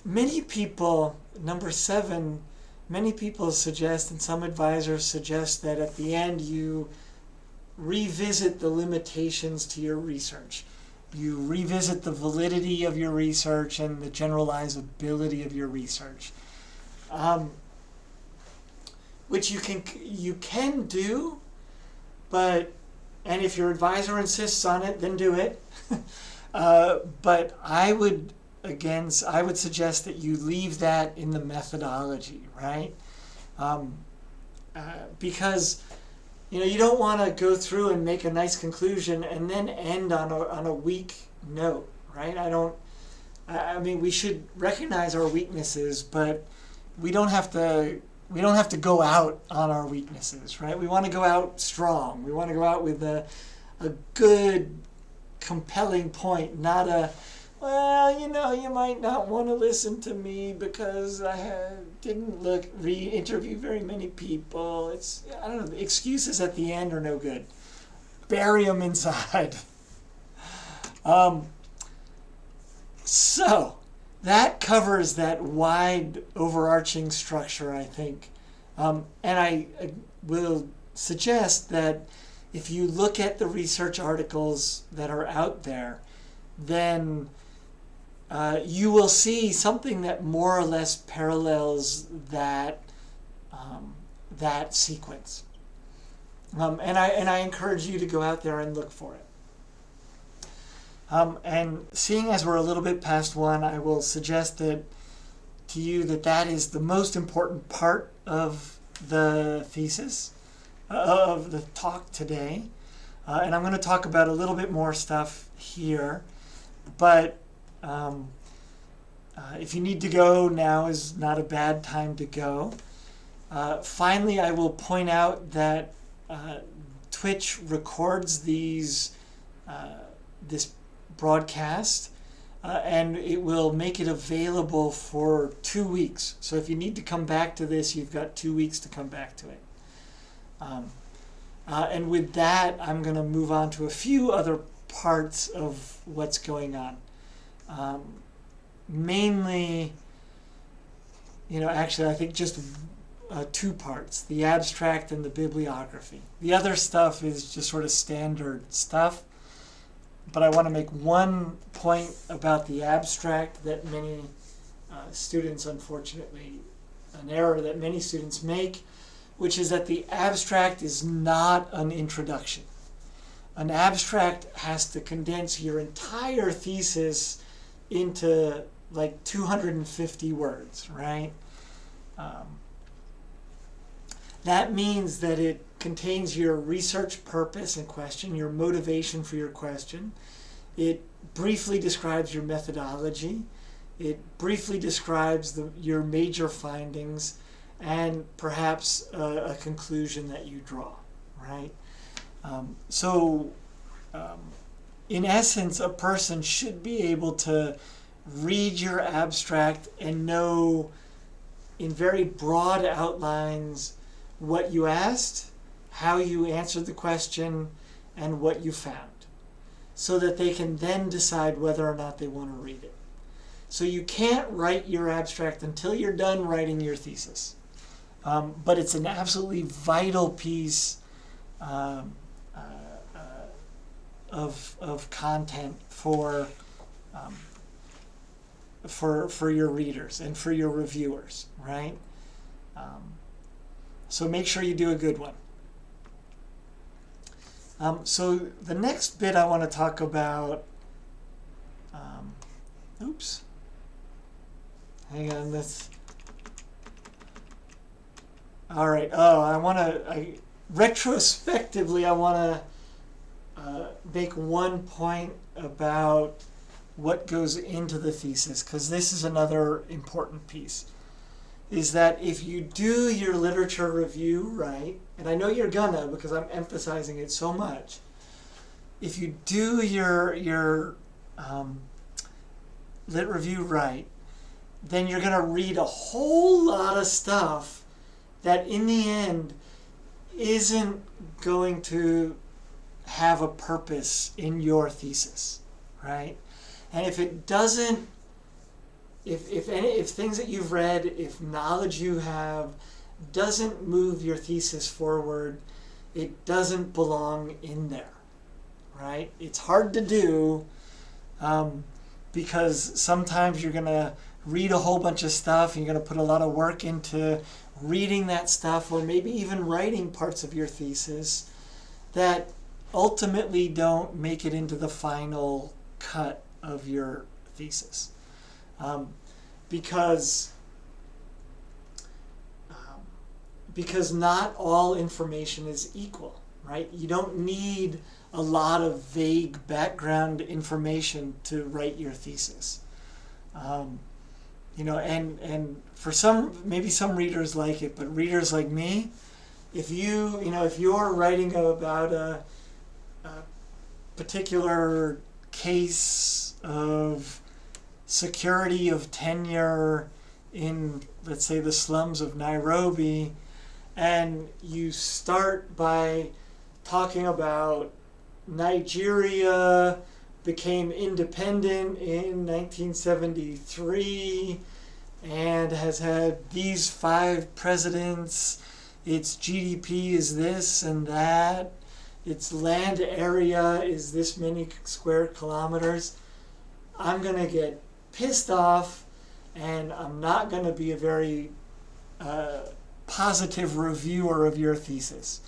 many people, number 7, many people suggest, and some advisors suggest, that at the end you revisit the limitations to your research. You revisit the validity of your research and the generalizability of your research. Which you can do, and if your advisor insists on it, then do it. But I would suggest that you leave that in the methodology, right? Because you don't want to go through and make a nice conclusion and then end on a weak note, right? I mean, we should recognize our weaknesses, but we don't have to go out on our weaknesses, right? We want to go out strong. We want to go out with a good, compelling point, not you might not want to listen to me because I didn't interview very many people. I don't know, the excuses at the end are no good. Bury them inside. So that covers that wide, overarching structure, I think. And I will suggest that if you look at the research articles that are out there, then you will see something that more or less parallels that sequence. And I encourage you to go out there and look for it. And seeing as we're a little bit past 1, I will suggest to you that is the most important part of the thesis, of the talk today. And I'm going to talk about a little bit more stuff here. But if you need to go, now is not a bad time to go. Finally, I will point out that Twitch records this broadcast, and it will make it available for 2 weeks. So if you need to come back to this, you've got 2 weeks to come back to it. And with that, I'm going to move on to a few other parts of what's going on. Mainly, actually I think just 2 parts, the abstract and the bibliography. The other stuff is just sort of standard stuff. But I want to make one point about the abstract that many students, unfortunately, an error that many students make, which is that the abstract is not an introduction. An abstract has to condense your entire thesis into like 250 words, right? That means that it contains your research purpose and question, your motivation for your question. It briefly describes your methodology. It briefly describes your major findings and perhaps a conclusion that you draw, right? In essence, a person should be able to read your abstract and know in very broad outlines what you asked, how you answered the question, and what you found, so that they can then decide whether or not they want to read it. So you can't write your abstract until you're done writing your thesis. But it's an absolutely vital piece of content for your readers and for your reviewers, right? So make sure you do a good one. So the next bit I want to talk about, hang on, all right, retrospectively, I want to make one point about what goes into the thesis, because this is another important piece, is that if you do your literature review right, and I know you're gonna because I'm emphasizing it so much, if you do your lit review right, then you're gonna read a whole lot of stuff that in the end isn't going to have a purpose in your thesis, right? And if it doesn't, if things that you've read, if knowledge you have doesn't move your thesis forward, it doesn't belong in there, right? It's hard to do because sometimes you're going to read a whole bunch of stuff and you're going to put a lot of work into reading that stuff, or maybe even writing parts of your thesis that ultimately don't make it into the final cut of your thesis. Because not all information is equal, right? You don't need a lot of vague background information to write your thesis. And for maybe some readers like it, but readers like me, if you're writing about a particular case of security of tenure in, let's say, the slums of Nairobi, and you start by talking about Nigeria became independent in 1973 and has had these 5 presidents, its GDP is this and that, its land area is this many square kilometers, I'm going to get pissed off, and I'm not going to be a very positive reviewer of your thesis,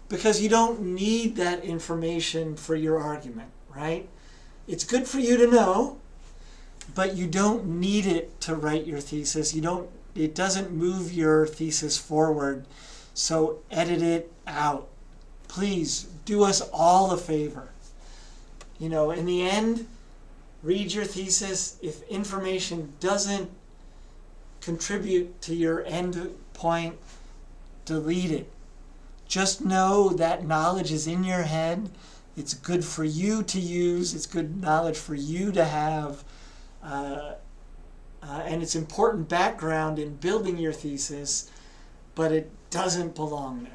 because you don't need that information for your argument, right? It's good for you to know, but you don't need it to write your thesis. It doesn't move your thesis forward, so edit it out. Please do us all a favor. In the end, read your thesis. If information doesn't contribute to your end point, delete it. Just know that knowledge is in your head. It's good for you to use. It's good knowledge for you to have. And it's important background in building your thesis, but it doesn't belong there.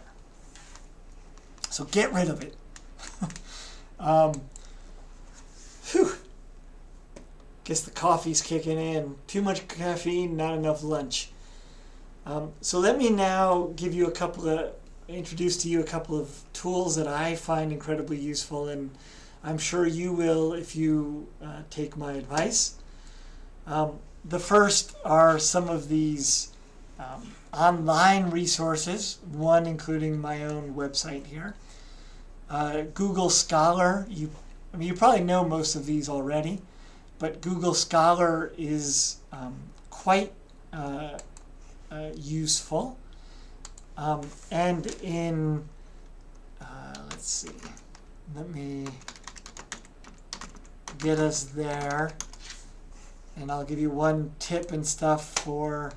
So get rid of it. Guess the coffee's kicking in. Too much caffeine, not enough lunch. So let me now introduce to you a couple of tools that I find incredibly useful, and I'm sure you will if you take my advice. The first are some of these online resources, one including my own website here. Google Scholar, you probably know most of these already, but Google Scholar is quite useful. And in, let's see, let me get us there, and I'll give you one tip and stuff for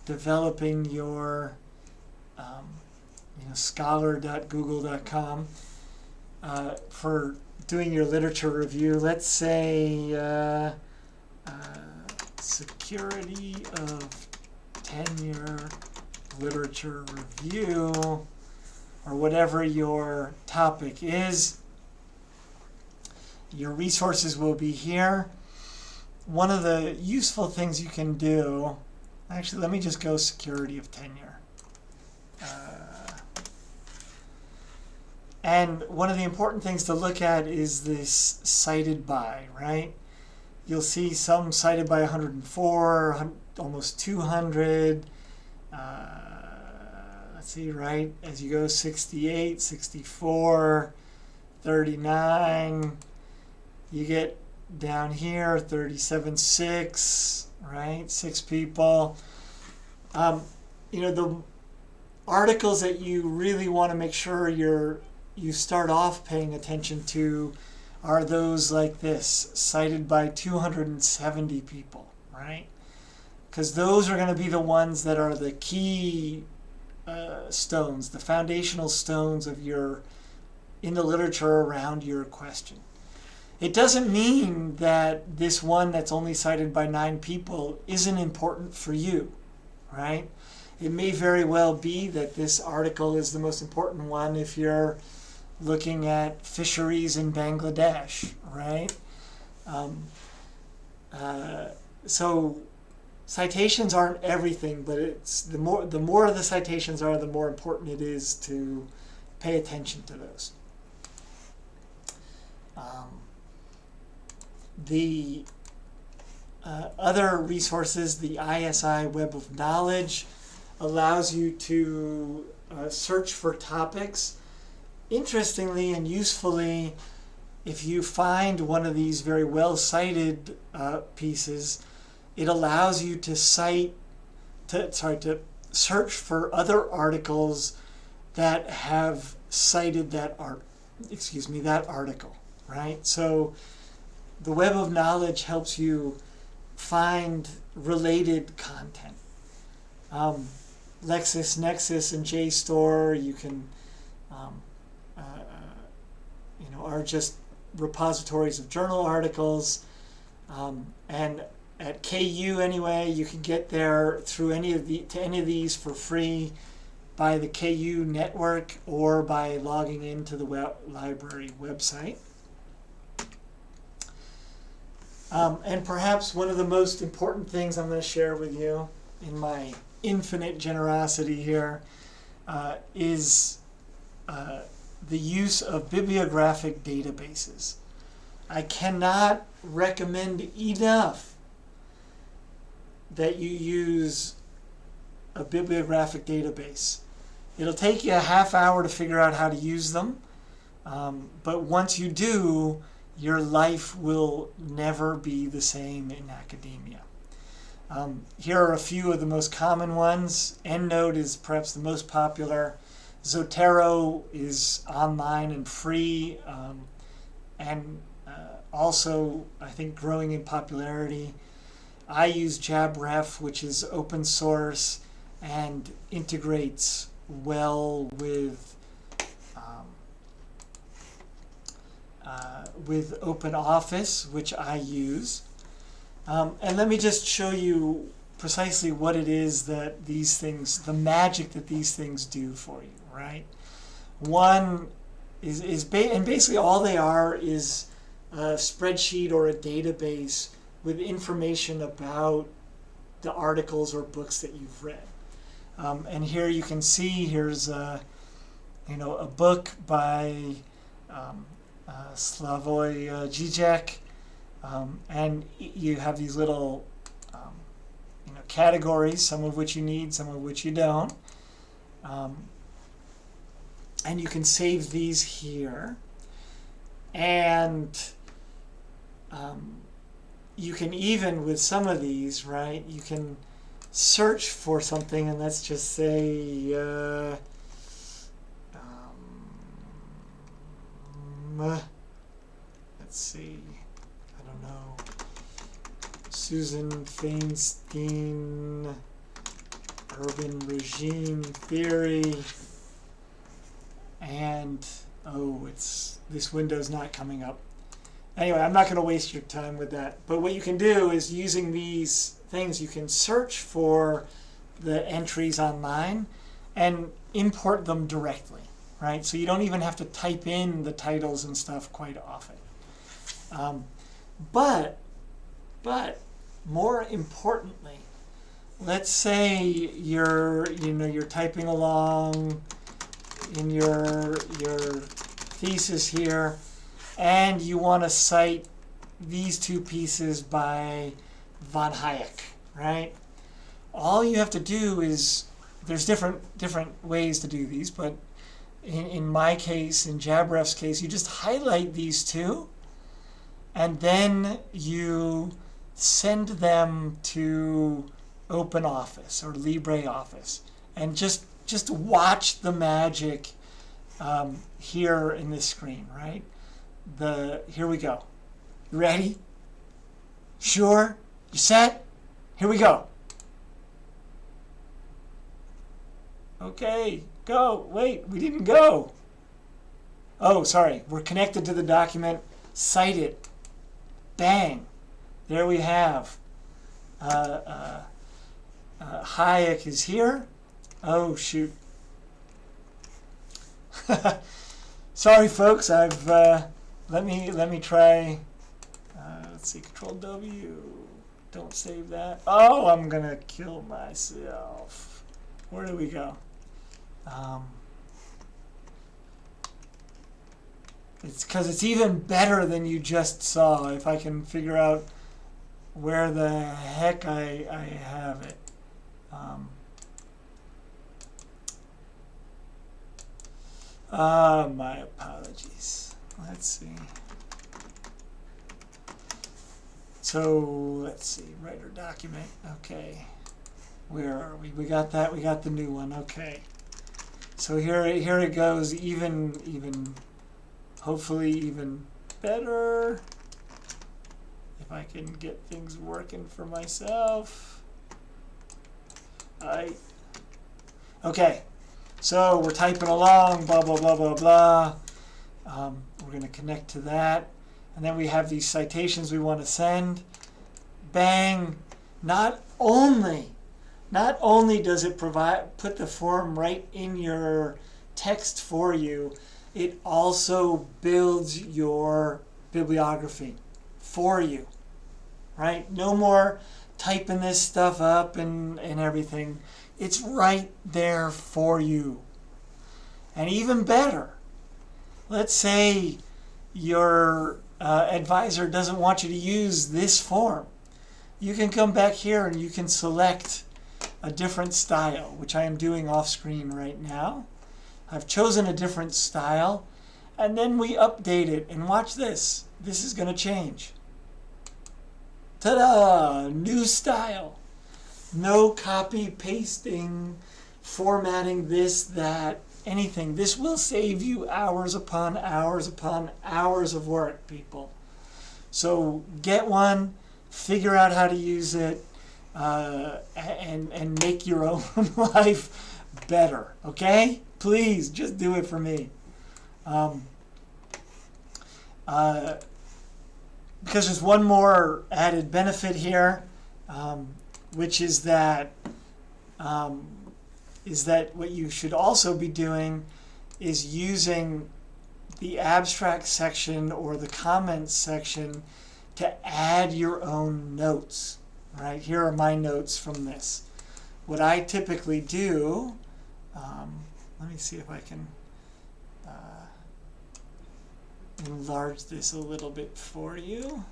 developing your scholar.google.com for doing your literature review. Let's say security of tenure literature review, or whatever your topic is. Your resources will be here. One of the useful things you can do, actually let me just go security of tenure. And one of the important things to look at is this cited by, right? You'll see some cited by 104, almost 200. Let's see, right? As you go 68, 64, 39, you get down here 37.6, right? 6 people. articles that you really want to make sure you start off paying attention to are those like this, cited by 270 people, right? Because those are going to be the ones that are the key stones, the foundational stones of in the literature around your question. It doesn't mean that this one that's only cited by 9 people isn't important for you, right? It may very well be that this article is the most important one if you're looking at fisheries in Bangladesh, right? So citations aren't everything, but it's the more the citations are, the more important it is to pay attention to those. The other resources, the ISI Web of Knowledge, allows you to search for topics. Interestingly and usefully, if you find one of these very well cited pieces, it allows you to to search for other articles that have cited that article, right? So the Web of Knowledge helps you find related content. LexisNexis and JSTOR, you can, are just repositories of journal articles. And at KU anyway, you can get there through any of these for free by the KU network or by logging into the library website. And perhaps one of the most important things I'm going to share with you in my infinite generosity here is the use of bibliographic databases. I cannot recommend enough that you use a bibliographic database. It'll take you a half hour to figure out how to use them, but once you do, your life will never be the same in academia. Here are a few of the most common ones. EndNote is perhaps the most popular. Zotero is online and free, and also, I think, growing in popularity. I use JabRef, which is open source and integrates well with OpenOffice, which I use. And let me just show you precisely what it is that these things, the magic that these things do for you, right? One and basically all they are is a spreadsheet or a database with information about the articles or books that you've read. And here you can see, here's a book by Slavoj Žižek, and you have these little categories, some of which you need, some of which you don't. And you can save these here. And you can even, with some of these, right, you can search for something, and let's just say let's see, I don't know, Susan Feinstein, urban regime theory, and this window's not coming up. Anyway, I'm not going to waste your time with that. But what you can do is, using these things, you can search for the entries online and import them directly, right? So you don't even have to type in the titles and stuff quite often. But more importantly, let's say you're typing along in your thesis here, and you want to cite these two pieces by von Hayek, right? All you have to do is, there's different ways to do these, but in my case, in JabRef's case, you just highlight these two, and then you send them to OpenOffice or LibreOffice, and just just watch the magic here in this screen, right? Here we go. You ready? Sure? You set? Here we go. Okay, go. Wait, we didn't go. Oh, sorry. We're connected to the document. Cite it. Bang. There we have. Hayek is here. Oh, shoot. Sorry, folks. I've let me try. Let's see. Control W. Don't save that. Oh, I'm gonna kill myself. Where do we go? It's because it's even better than you just saw. If I can figure out where the heck I have it. My apologies. Let's see. So let's see. Writer document. Okay. Where are we? We got that. We got the new one. Okay. So here it goes. Even hopefully even better. If I can get things working for myself. Okay. So we're typing along, blah, blah, blah, blah, blah. We're going to connect to that. And then we have these citations we want to send. Bang. Not only does it put the form right in your text for you, it also builds your bibliography for you, right? No more typing this stuff up and everything. It's right there for you. And even better, let's say your advisor doesn't want you to use this form. You can come back here and you can select a different style, which I am doing off screen right now. I've chosen a different style, and then we update it. And watch this. This is going to change. Ta-da! New style. No copy, pasting, formatting this, that, anything. This will save you hours upon hours upon hours of work, people. So get one, figure out how to use it, and make your own life better. Okay? Please, just do it for me. Because there's one more added benefit here, which is that what you should also be doing is using the abstract section or the comments section to add your own notes. Right? Here are my notes from this. What I typically do, let me see if I can enlarge this a little bit for you.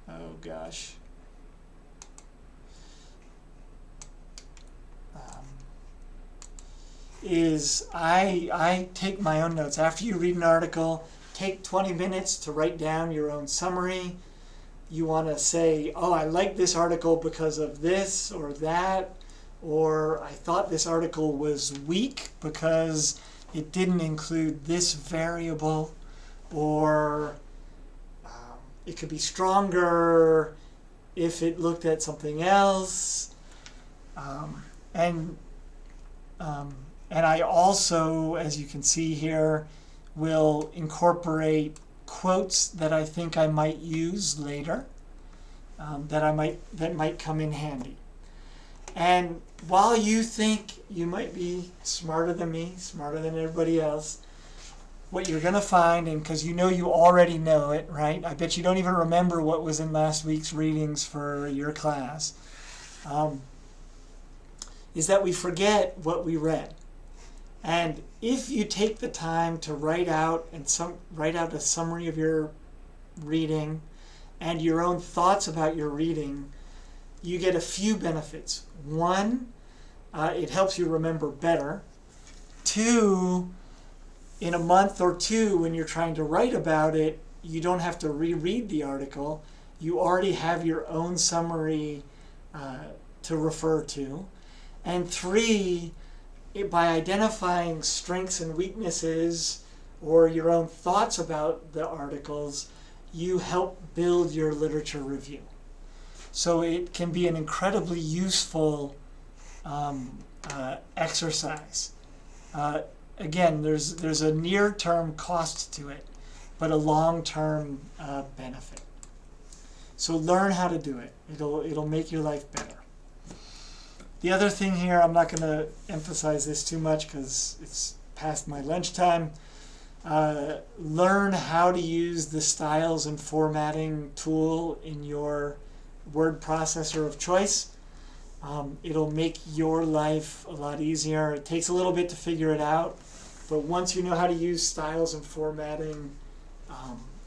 Oh gosh. Is I take my own notes. After you read an article, take 20 minutes to write down your own summary. You want to say, oh, I like this article because of this or that, or I thought this article was weak because it didn't include this variable, or it could be stronger if it looked at something else. And I also, as you can see here, will incorporate quotes that I think I might use later, that might come in handy. And while you think you might be smarter than me, smarter than everybody else, what you're going to find, and because you know you already know it, right? I bet you don't even remember what was in last week's readings for your class, is that we forget what we read. And if you take the time to write out a summary of your reading and your own thoughts about your reading, you get a few benefits. One, it helps you remember better. Two, in a month or two when you're trying to write about it, you don't have to reread the article. You already have your own summary to refer to. And 3, by identifying strengths and weaknesses or your own thoughts about the articles, you help build your literature review. So it can be an incredibly useful exercise. Again, there's a near-term cost to it, but a long-term benefit. So learn how to do it. It'll make your life better. The other thing here, I'm not going to emphasize this too much because it's past my lunchtime. Learn how to use the styles and formatting tool in your word processor of choice. It'll make your life a lot easier. It takes a little bit to figure it out, but once you know how to use styles and formatting,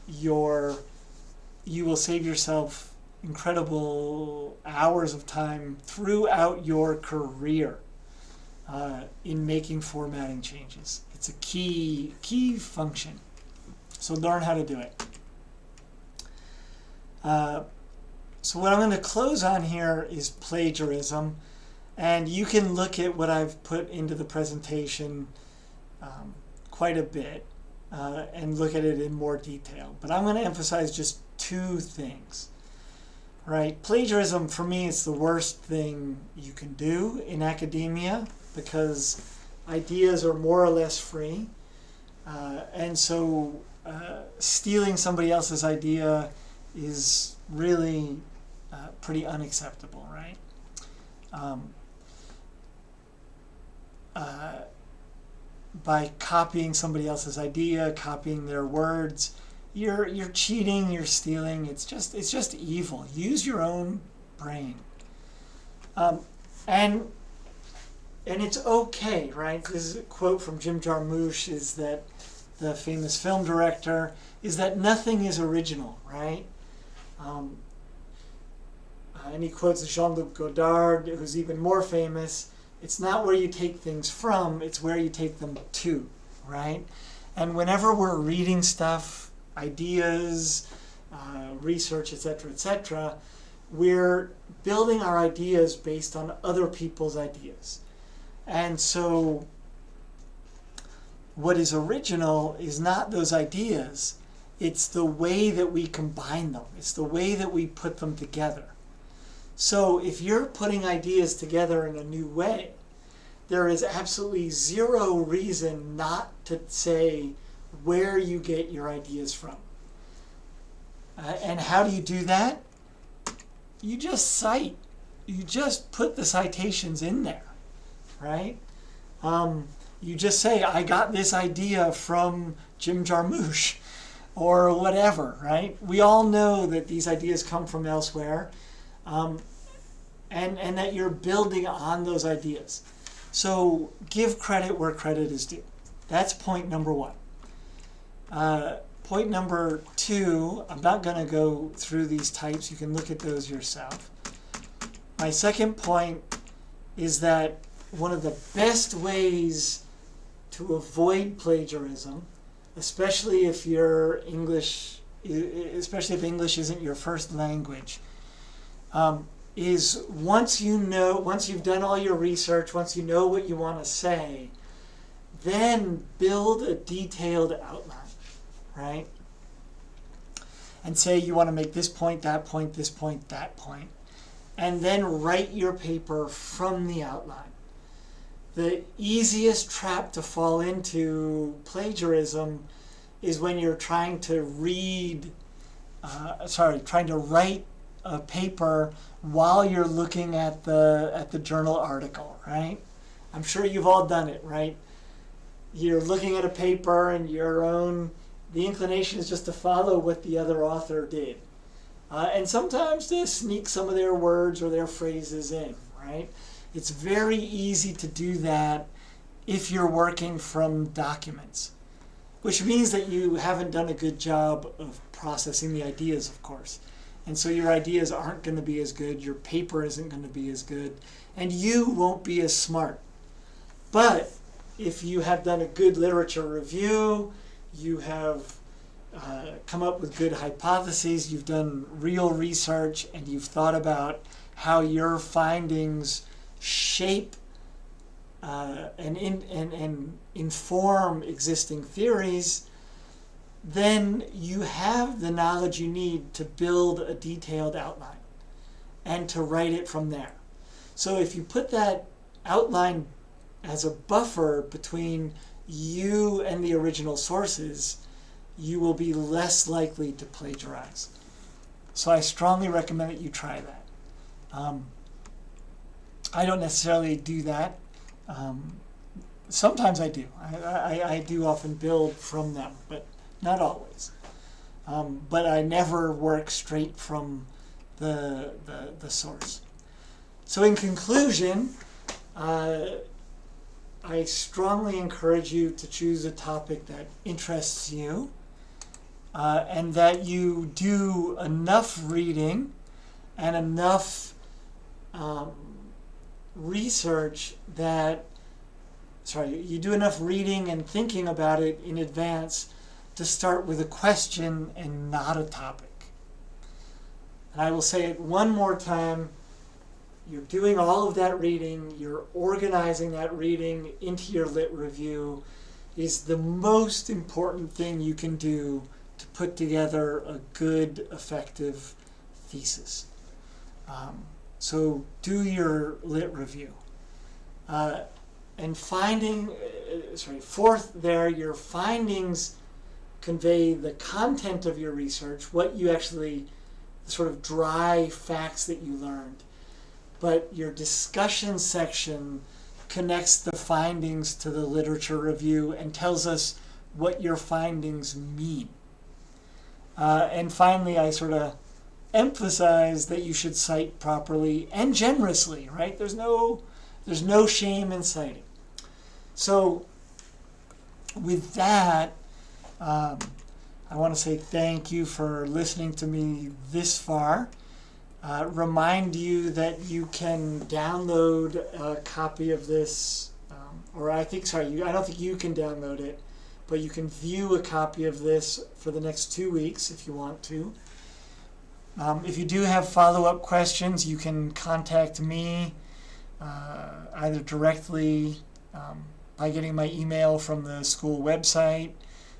you will save yourself incredible hours of time throughout your career in making formatting changes. It's a key function. So learn how to do it. So what I'm going to close on here is plagiarism, and you can look at what I've put into the presentation quite a bit and look at it in more detail. But I'm going to emphasize just 2 things. Right? Plagiarism, for me, is the worst thing you can do in academia because ideas are more or less free. And so stealing somebody else's idea is really pretty unacceptable, right? By copying somebody else's idea, copying their words, you're cheating, you're stealing. It's just evil. Use your own brain. And it's okay, right? This is a quote from Jim Jarmusch, is that the famous film director, is that nothing is original, right? And he quotes Jean-Luc Godard, who's even more famous. It's not where you take things from, it's where you take them to, right? And whenever we're reading stuff, ideas, research, etc., we're building our ideas based on other people's ideas. And so what is original is not those ideas, it's the way that we combine them. It's the way that we put them together. So if you're putting ideas together in a new way, there is absolutely zero reason not to say where you get your ideas from. And how do you do that? You just cite. You just put the citations in there, right? You just say, I got this idea from Jim Jarmusch or whatever, right? We all know that these ideas come from elsewhere, and that you're building on those ideas. So give credit where credit is due. That's point number 1. Point number 2, I'm not going to go through these types. You can look at those yourself. My second point is that one of the best ways to avoid plagiarism, especially if English isn't your first language, is once you've done all your research, once you know what you want to say, then build a detailed outline, right? And say you want to make this point, that point, this point, that point, and then write your paper from the outline. The easiest trap to fall into plagiarism is when you're trying to write a paper while you're looking at the journal article, right? I'm sure you've all done it, right? You're looking at a paper and the inclination is just to follow what the other author did. And sometimes to sneak some of their words or their phrases in, right? It's very easy to do that if you're working from documents, which means that you haven't done a good job of processing the ideas, of course. And so your ideas aren't going to be as good, your paper isn't going to be as good, and you won't be as smart. But if you have done a good literature review, you have come up with good hypotheses, you've done real research, and you've thought about how your findings shape and inform existing theories, then you have the knowledge you need to build a detailed outline and to write it from there. So if you put that outline as a buffer between you and the original sources, you will be less likely to plagiarize. So I strongly recommend that you try that. I don't necessarily do that. Sometimes I do. I do often build from them, but not always. But I never work straight from the source. So in conclusion, I strongly encourage you to choose a topic that interests you, and that you do enough reading and enough research you do enough reading and thinking about it in advance to start with a question and not a topic. And I will say it one more time. You're doing all of that reading, you're organizing that reading into your lit review is the most important thing you can do to put together a good, effective thesis. So do your lit review. And fourth there, your findings convey the content of your research, what you actually, the sort of dry facts that you learned. But your discussion section connects the findings to the literature review and tells us what your findings mean. And finally, I sort of emphasize that you should cite properly and generously, right? There's no shame in citing. So with that, I want to say thank you for listening to me this far. Remind you that you can download a copy of this, I don't think you can download it, but you can view a copy of this for the next 2 weeks if you want to. If you do have follow-up questions, you can contact me either directly by getting my email from the school website,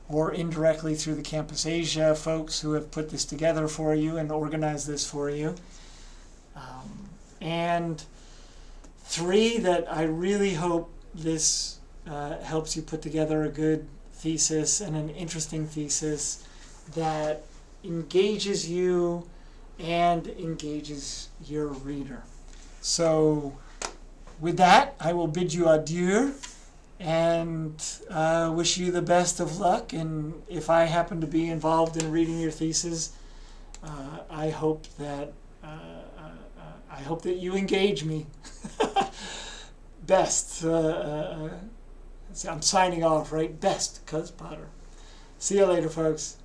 or indirectly through the Campus Asia folks who have put this together for you and organized this for you. And 3, that I really hope this helps you put together a good thesis and an interesting thesis that engages you and engages your reader. So with that, I will bid you adieu and wish you the best of luck. And if I happen to be involved in reading your thesis, I hope that you engage me. Best. I'm signing off, right? Best, Cuz Potter. See you later, folks.